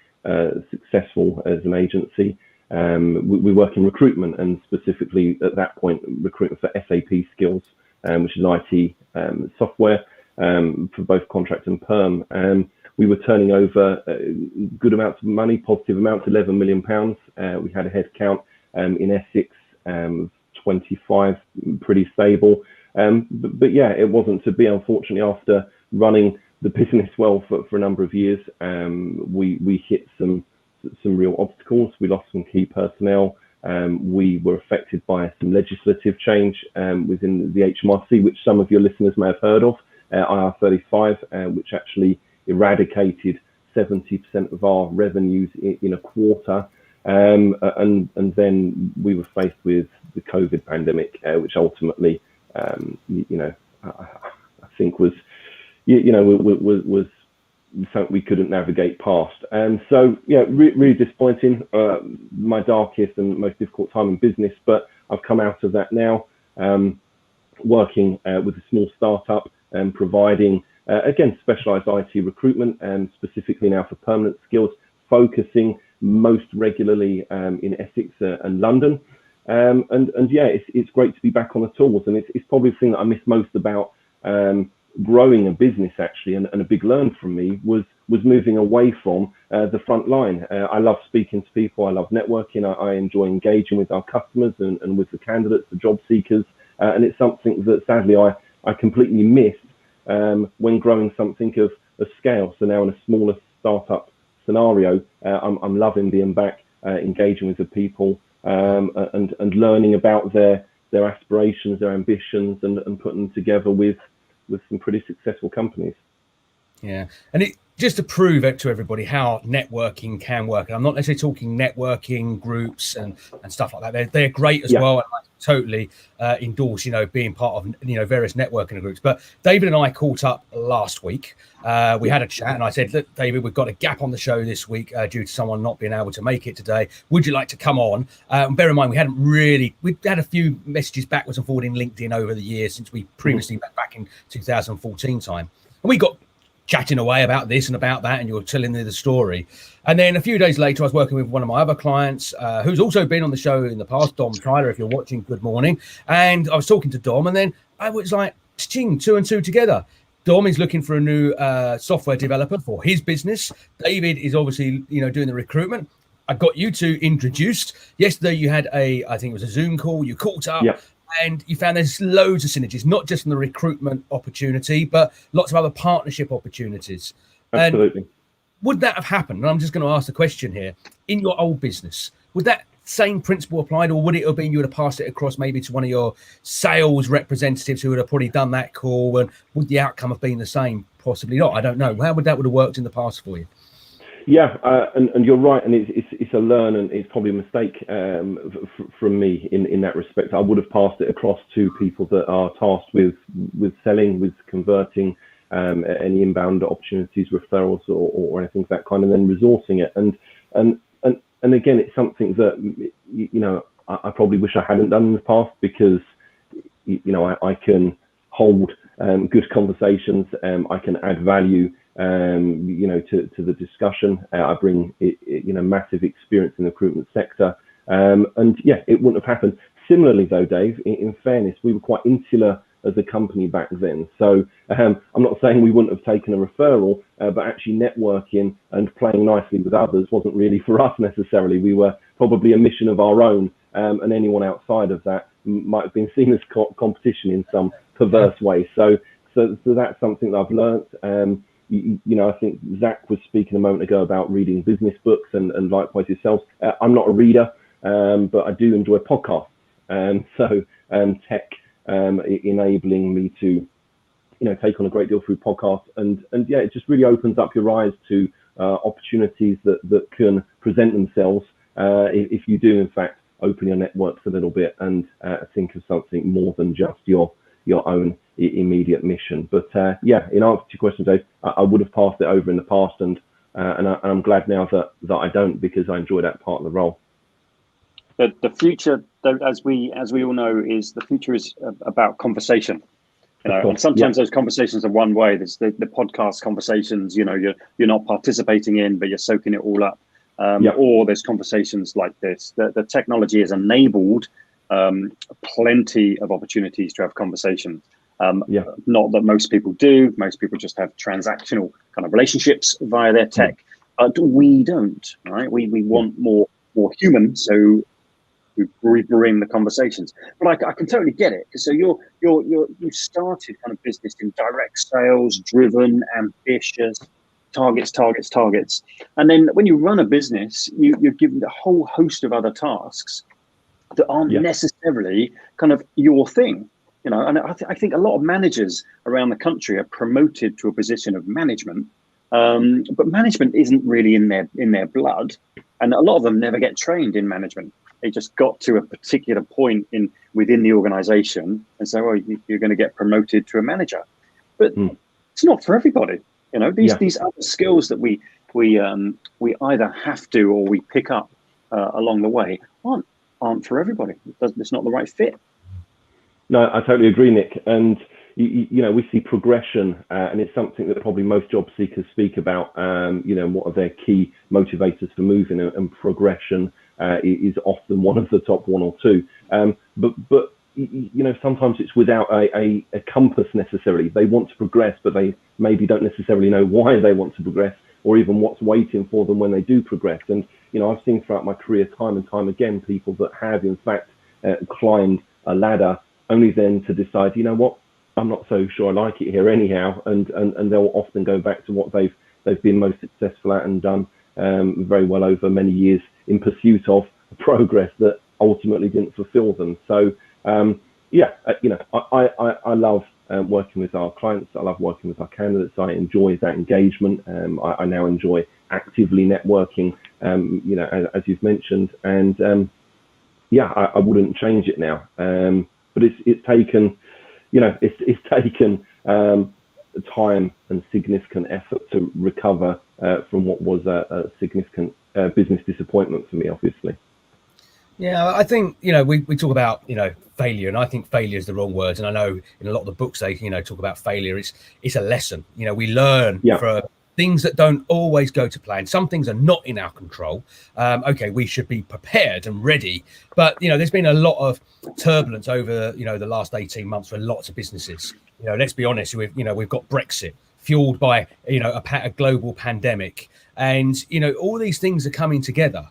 [SPEAKER 4] successful as an agency. We work in recruitment, and specifically at that point, recruitment for SAP skills, which is IT software for both contract and perm. We were turning over good amounts of money, positive amounts, £11 million. We had a head count in Essex, 25, pretty stable. But yeah, it wasn't to be, unfortunately. After running the business well for a number of years, we hit some real obstacles. We lost some key personnel. We were affected by some legislative change within the HMRC, which some of your listeners may have heard of, IR35, which actually eradicated 70% of our revenues in a quarter. And then we were faced with the COVID pandemic, which ultimately, I think was something we couldn't navigate past. So yeah, really disappointing. My darkest and most difficult time in business, but I've come out of that now, working with a small startup and providing, again, specialized IT recruitment, and specifically now for permanent skills, focusing most regularly in Essex and London. And yeah, it's great to be back on the tools, and it's probably the thing that I miss most about growing a business, actually, and a big learn from me was moving away from the front line. I love speaking to people. I love networking. I enjoy engaging with our customers and with the candidates, the job seekers. And it's something that sadly I completely missed when growing something of scale. So now in a smaller startup scenario, I'm loving being back, engaging with the people, and learning about their aspirations, their ambitions, and putting them together with some pretty successful companies.
[SPEAKER 1] Yeah, and just to prove it to everybody how networking can work, and I'm not necessarily talking networking groups and stuff like that. They're great as well, and I totally endorse, being part of, various networking groups. But David and I caught up last week. We had a chat, and I said, look, David, we've got a gap on the show this week due to someone not being able to make it today. Would you like to come on? Bear in mind, we'd had a few messages backwards and forward in LinkedIn over the years since we previously met back in 2014 time. And we got chatting away about this and about that, and you were telling me the story. And then a few days later, I was working with one of my other clients who's also been on the show in the past, Dom Tyler, if you're watching, good morning. And I was talking to Dom, and then I was like, ching, 2 and 2 together. Dom is looking for a new software developer for his business. David is obviously, doing the recruitment. I got you two introduced. Yesterday, you had I think it was a Zoom call. You caught up. Yep. And you found there's loads of synergies, not just in the recruitment opportunity, but lots of other partnership opportunities.
[SPEAKER 4] Absolutely.
[SPEAKER 1] And would that have happened? And I'm just going to ask the question here. In your old business, would that same principle applied, or would it have been you would have passed it across maybe to one of your sales representatives who would have probably done that call? And would the outcome have been the same? Possibly not. I don't know. How would that have worked in the past for you?
[SPEAKER 4] Yeah, and you're right, and it's a learn, and it's probably a mistake from me in that respect. I would have passed it across to people that are tasked with selling, with converting any inbound opportunities, referrals, or anything of that kind, and then resourcing it. And again, it's something that I probably wish I hadn't done in the past, because I can hold good conversations, I can add value. To the discussion. I bring massive experience in the recruitment sector, and yeah, it wouldn't have happened. Similarly, though, Dave, in fairness, we were quite insular as a company back then. So I'm not saying we wouldn't have taken a referral, but actually networking and playing nicely with others wasn't really for us necessarily. We were probably a mission of our own, and anyone outside of that might have been seen as competition in some perverse way. So that's something that I've learnt. I think Zach was speaking a moment ago about reading business books, and likewise yourselves. I'm not a reader, but I do enjoy podcasts. So tech enabling me to, take on a great deal through podcasts. And yeah, it just really opens up your eyes to opportunities that can present themselves if you do, in fact, open your networks a little bit and think of something more than just your own immediate mission. But yeah, in answer to your question, Dave, I would have passed it over in the past, and I'm glad now that I don't, because I enjoy that part of the role.
[SPEAKER 2] The future, as we all know, is the future is about conversation. And sometimes those conversations are one way. There's the podcast conversations, you're not participating in, but you're soaking it all up. Or there's conversations like this. The technology has enabled plenty of opportunities to have conversations. Not that most people do. Most people just have transactional kind of relationships via their tech, but we don't, right? We want more human, so we bring the conversations. But I can totally get it. So you started kind of business in direct sales, driven, ambitious, targets, and then when you run a business, you're given a whole host of other tasks that aren't necessarily kind of your thing. And I think a lot of managers around the country are promoted to a position of management, but management isn't really in their blood, and a lot of them never get trained in management. They just got to a particular point within the organization and say, well, you're going to get promoted to a manager, but it's not for everybody. These other skills that we either have to or we pick up along the way aren't for everybody. It's not the right fit.
[SPEAKER 4] No, I totally agree, Nick. And we see progression, and it's something that probably most job seekers speak about. What are their key motivators for moving, and progression is often one of the top one or two. But sometimes it's without a compass necessarily. They want to progress, but they maybe don't necessarily know why they want to progress, or even what's waiting for them when they do progress. And I've seen throughout my career time and time again people that have in fact climbed a ladder, only then to decide, what, I'm not so sure I like it here anyhow, and they'll often go back to what they've been most successful at and done very well over many years in pursuit of progress that ultimately didn't fulfill them. So I love working with our clients. I love working with our candidates. I enjoy that engagement. I now enjoy actively networking, as you've mentioned, and I wouldn't change it now. But it's taken, it's taken time and significant effort to recover from what was a significant business disappointment for me, obviously.
[SPEAKER 1] Yeah, I think, we talk about, failure, and I think failure is the wrong word. And I know in a lot of the books they, talk about failure. It's a lesson. We learn from things that don't always go to plan. Some things are not in our control. We should be prepared and ready. But, there's been a lot of turbulence over, the last 18 months for lots of businesses. Let's be honest, we've got Brexit fueled by, a global pandemic. And, all these things are coming together.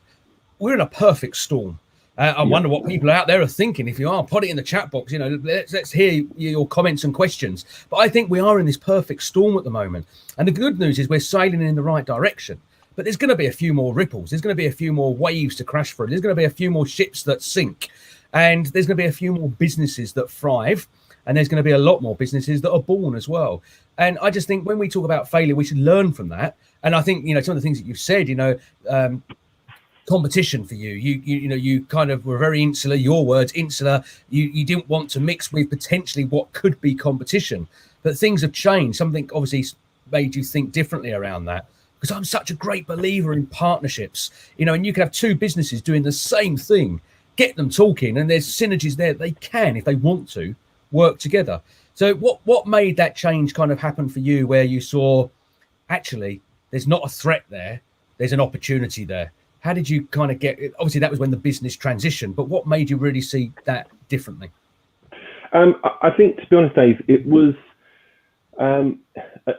[SPEAKER 1] We're in a perfect storm. I wonder what people out there are thinking. If you are, put it in the chat box. Let's hear your comments and questions. But I think we are in this perfect storm at the moment. And the good news is we're sailing in the right direction. But there's going to be a few more ripples. There's going to be a few more waves to crash through. There's going to be a few more ships that sink. And there's going to be a few more businesses that thrive. And there's going to be a lot more businesses that are born as well. And I just think when we talk about failure, we should learn from that. And I think, some of the things that you've said, competition for you kind of were very insular, your words, insular. You didn't want to mix with potentially what could be competition, but things have changed. Something obviously made you think differently around that, because I'm such a great believer in partnerships, and you can have two businesses doing the same thing, get them talking, and there's synergies there. They can, if they want to, work together. So what made that change kind of happen for you, where you saw actually there's not a threat there, there's an opportunity there? How did you kind of get it? Obviously, that was when the business transitioned, but what made you really see that differently?
[SPEAKER 4] I think, to be honest, Dave, it was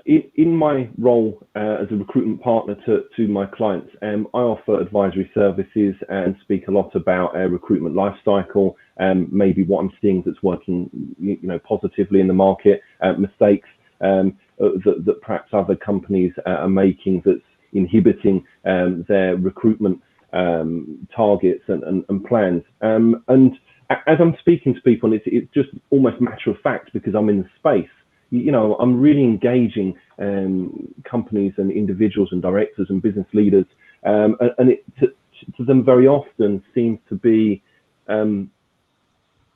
[SPEAKER 4] in my role as a recruitment partner to my clients. I offer advisory services and speak a lot about recruitment life cycle, maybe what I'm seeing that's working, positively in the market, mistakes that perhaps other companies are making that's inhibiting their recruitment targets and plans. And as I'm speaking to people, it's just almost matter of fact, because I'm in the space. I'm really engaging companies and individuals and directors and business leaders, and it to them very often seems to be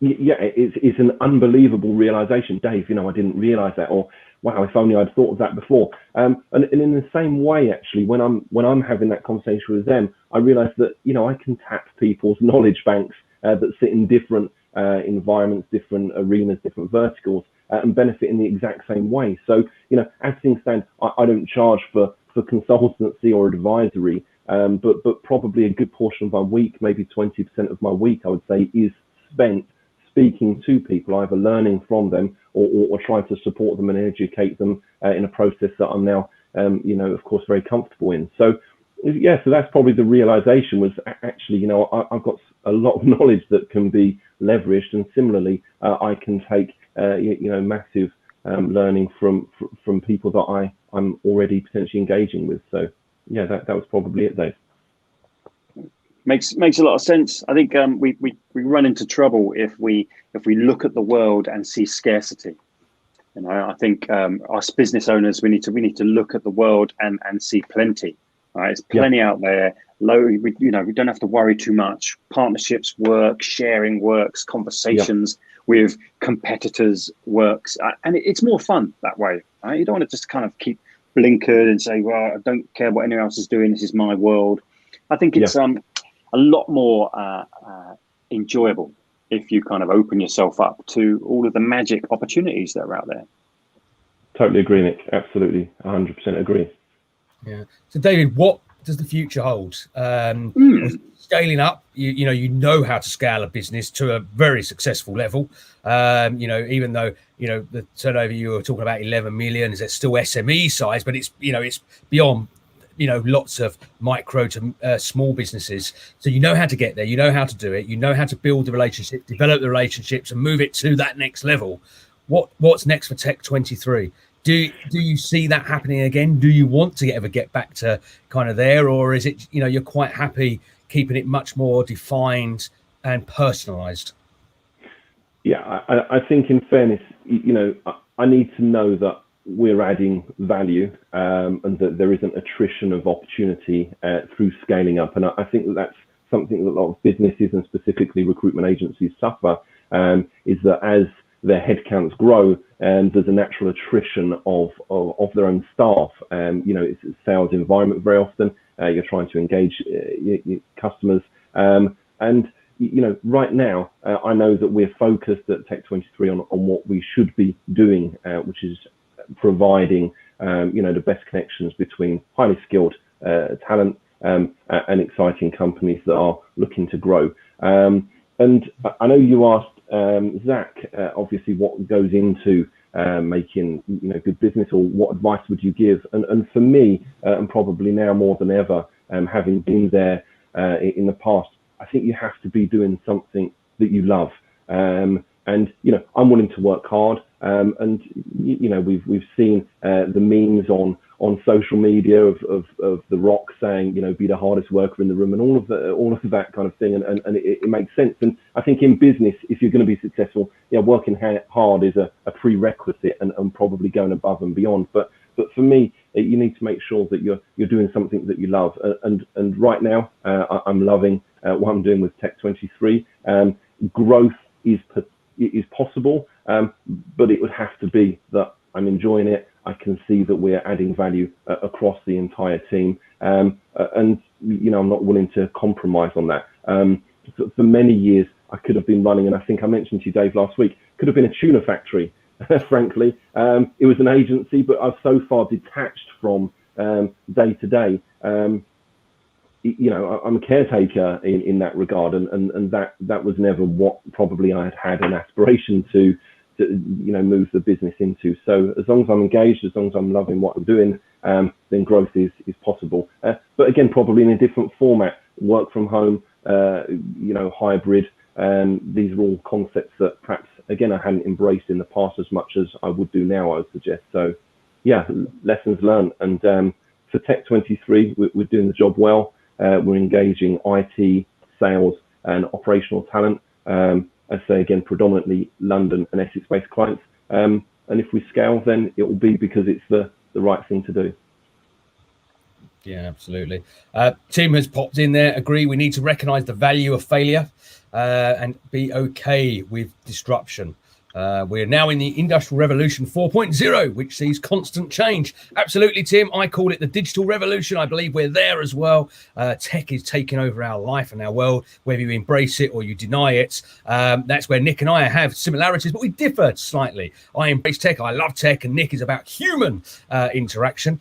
[SPEAKER 4] it's an unbelievable realization. Dave, I didn't realize that, or wow, if only I'd thought of that before. And in the same way, actually, when I'm having that conversation with them, I realize that, I can tap people's knowledge banks that sit in different environments, different arenas, different verticals, and benefit in the exact same way. So, as things stand, I don't charge for consultancy or advisory, but probably a good portion of my week, maybe 20% of my week, I would say, is spent speaking to people, either learning from them or trying to support them and educate them in a process that I'm now, of course, very comfortable in. So, so that's probably the realization was actually, I've got a lot of knowledge that can be leveraged, and similarly, I can take, massive learning from people that I'm already potentially engaging with. So, yeah, that was probably it, Dave.
[SPEAKER 2] Makes a lot of sense. I think we run into trouble if we look at the world and see scarcity. I think us business owners, we need to look at the world and see plenty. Right, there's plenty out there. We don't have to worry too much. Partnerships work, sharing works, conversations with competitors works, and it's more fun that way. Right? You don't want to just kind of keep blinkered and say, well, I don't care what anyone else is doing. This is my world. I think it's a lot more enjoyable if you kind of open yourself up to all of the magic opportunities that are out there.
[SPEAKER 4] Totally agree, Nick. Absolutely, 100% agree.
[SPEAKER 1] Yeah. So, David, what does the future hold? Scaling up, you know how to scale a business to a very successful level. Even though the turnover you were talking about 11 million is still SME size, but it's beyond lots of micro to small businesses. So you know how to get there, you know how to do it, you know how to build the relationship, develop the relationships, and move it to that next level. What's next for Tech 23? Do you see that happening again? Do you want to ever get back to kind of there, or is it you're quite happy keeping it much more defined and personalized?
[SPEAKER 4] Yeah, I think in fairness, I need to know that we're adding value and that there isn't attrition of opportunity through scaling up. And I think that's something that a lot of businesses and specifically recruitment agencies suffer, is that as their headcounts grow, and there's a natural attrition of their own staff. It's a sales environment very often. You're trying to engage your customers. Right now, I know that we're focused at Tech 23 on what we should be doing, which is providing, the best connections between highly skilled talent and exciting companies that are looking to grow. And I know you asked Zach, obviously, what goes into making good business, or what advice would you give? And for me, and probably now more than ever, having been there in the past, I think you have to be doing something that you love. And I'm willing to work hard. And we've seen the memes on social media of The Rock saying, be the hardest worker in the room, and all of that kind of thing. And it makes sense. And I think in business, if you're going to be successful, working hard is a prerequisite, and probably going above and beyond. But for me, you need to make sure that you're doing something that you love. And right now, I'm loving what I'm doing with Tech 23. Growth is possible, but it would have to be that I'm enjoying it. I can see that we're adding value across the entire team, and I'm not willing to compromise on that. For many years, I could have been running, and I think I mentioned to you, Dave, last week, could have been a tuna factory. Frankly, it was an agency, but I've so far detached from day to day. I'm a caretaker in that regard, and that was never what probably I had an aspiration to move the business into. So as long as I'm engaged, as long as I'm loving what I'm doing, then growth is possible. But again, probably in a different format, work from home, hybrid. These are all concepts that perhaps, again, I hadn't embraced in the past as much as I would do now, I would suggest. So yeah, lessons learned. And for Tech 23, we're doing the job well. We're engaging IT, sales, and operational talent. I say again, predominantly London and Essex-based clients. And if we scale, then it will be because it's the right thing to do.
[SPEAKER 1] Yeah, absolutely. Tim has popped in there. Agree. We need to recognise the value of failure. and be okay with disruption. We're now in the Industrial Revolution 4.0, which sees constant change. Absolutely, Tim. I call it the digital revolution. I believe we're there as well. Tech is taking over our life and our world, whether you embrace it or you deny it. That's where Nick and I have similarities, but we differ slightly. I embrace tech. I love tech, and Nick is about human interaction.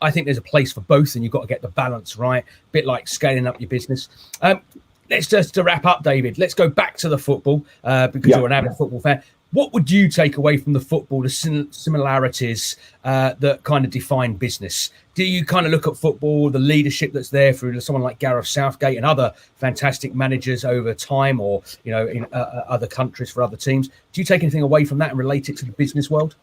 [SPEAKER 1] I think there's a place for both, and you've got to get the balance right, a bit like scaling up your business. Let's just to wrap up, David. Let's go back to the football because you're an avid football fan. What would you take away from the football, the similarities that kind of define business? Do you kind of look at football, the leadership that's there through someone like Gareth Southgate and other fantastic managers over time, or in other countries for other teams? Do you take anything away from that and relate it to the business world?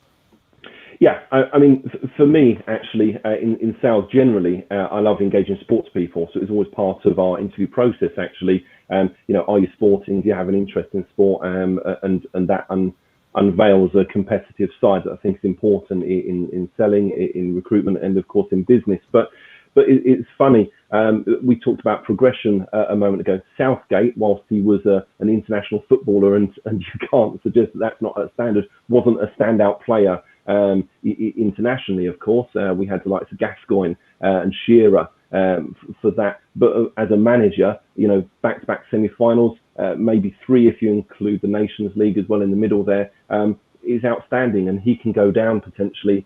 [SPEAKER 4] Yeah, I mean, for me, actually, in sales generally, I love engaging sports people. So it's always part of our interview process, actually. Are you sporting? Do you have an interest in sport? And that unveils a competitive side that I think is important in selling, in recruitment, and of course in business. But it's funny. We talked about progression a moment ago. Southgate, whilst he was an international footballer, and you can't suggest that that's not a standard, wasn't a standout player. Internationally, of course, we had the likes of Gascoigne and Shearer for that. But as a manager, back-to-back semi-finals, maybe 3 if you include the Nations League as well in the middle there, is outstanding, and he can go down potentially.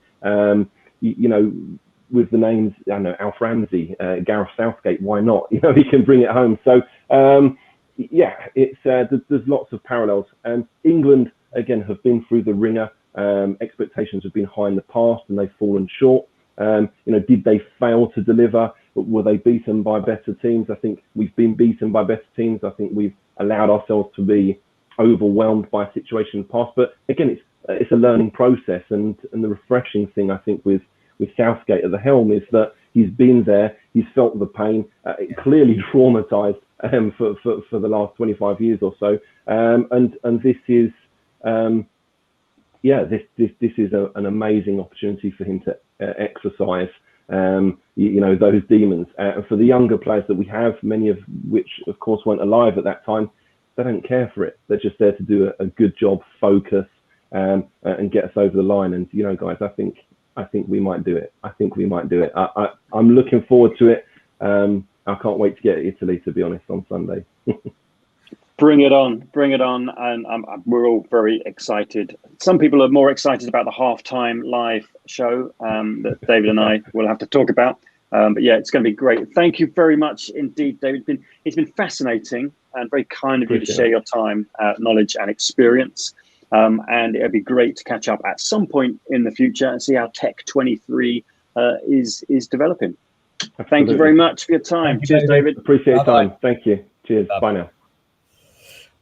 [SPEAKER 4] With the names, I don't know, Alf Ramsey, Gareth Southgate, why not? He can bring it home. So it's there's lots of parallels. England again have been through the ringer. Expectations have been high in the past and they've fallen short. Did they fail to deliver? Were they beaten by better teams? I think we've been beaten by better teams. I think we've allowed ourselves to be overwhelmed by a situation in the past. But again, it's a learning process, and the refreshing thing I think with Southgate at the helm is that he's been there, he's felt the pain, clearly traumatized for the last 25 years or so, and this is. This is an amazing opportunity for him to exercise, those demons. And for the younger players that we have, many of which, of course, weren't alive at that time, they don't care for it. They're just there to do a good job, focus, and get us over the line. And guys, I think we might do it. I'm looking forward to it. I can't wait to get to Italy, to be honest, on Sunday.
[SPEAKER 2] Bring it on. And we're all very excited. Some people are more excited about the halftime live show that David and I will have to talk about. But yeah, it's going to be great. Thank you very much indeed, David. It's been fascinating and very kind of you to share your time, knowledge and experience. And it'd be great to catch up at some point in the future and see how Tech 23 is developing. Absolutely. Thank you very much for your time. Cheers, David.
[SPEAKER 4] Appreciate your time. Thank you. Cheers. Bye now.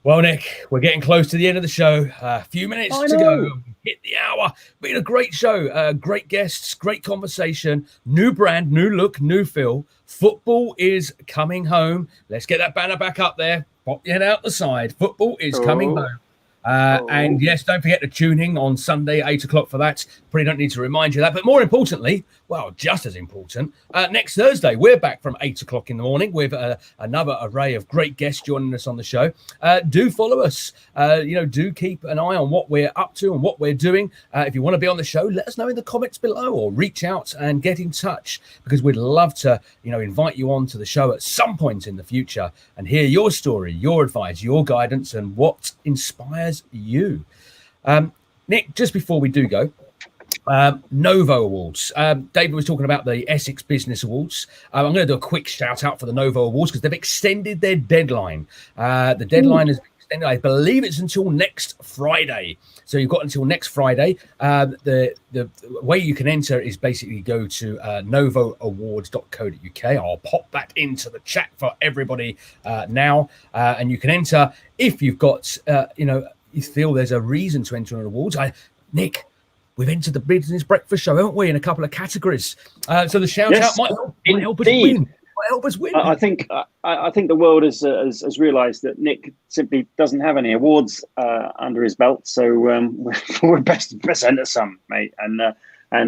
[SPEAKER 1] Well, Nick, we're getting close to the end of the show. A few minutes to go. Hit the hour. Been a great show. Great guests, great conversation. New brand, new look, new feel. Football is coming home. Let's get that banner back up there. Pop your head out the side. Football is coming home. And yes, don't forget to tune in on Sunday, 8 o'clock for that. Probably don't need to remind you that. But more importantly, well, just as important, next Thursday, we're back from 8 o'clock in the morning with another array of great guests joining us on the show. Do follow us. Do keep an eye on what we're up to and what we're doing. If you want to be on the show, let us know in the comments below or reach out and get in touch, because we'd love to, invite you on to the show at some point in the future and hear your story, your advice, your guidance, and what inspires you. Nick, just before we do go, Novo Awards. David was talking about the Essex Business Awards. I'm going to do a quick shout out for the Novo Awards because they've extended their deadline. The deadline has been extended. I believe it's until next Friday. So you've got until next Friday. The way you can enter is basically go to novooawards.co.uk. I'll pop that into the chat for everybody now. And you can enter if you've got, you feel there's a reason to enter an awards. Nick, we've entered the Business Breakfast Show, haven't we, in a couple of categories? So the shout out might help us win. I think the world has realised that Nick simply doesn't have any awards under his belt. So we're best enter some, mate, and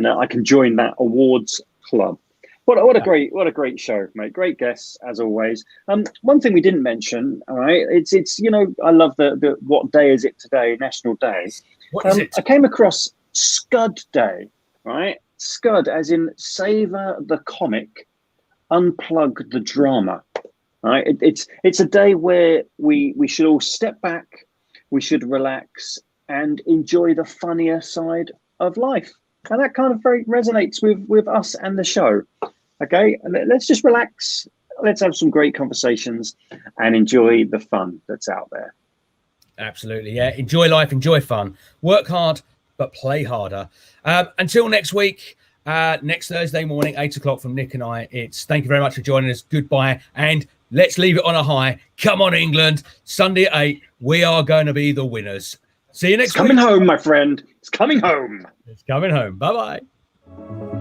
[SPEAKER 1] I can join that awards club.
[SPEAKER 2] What a great show, mate. Great guests as always. One thing we didn't mention, all right, it's I love the what day is it today? National Day.
[SPEAKER 1] What is it?
[SPEAKER 2] I came across Scud Day, right? Scud as in savor the comic, unplug the drama. Right? It's a day where we should all step back, we should relax and enjoy the funnier side of life. And that kind of very resonates with us and the show. Okay, let's just relax. Let's have some great conversations and enjoy the fun that's out there.
[SPEAKER 1] Absolutely, yeah. Enjoy life, enjoy fun. Work hard, but play harder. Until next week, next Thursday morning, 8 o'clock from Nick and I. It's thank you very much for joining us. Goodbye, and let's leave it on a high. Come on, England. Sunday at 8, we are going to be the winners. See you next week.
[SPEAKER 2] It's coming home, my friend. It's coming home.
[SPEAKER 1] It's coming home. Bye-bye.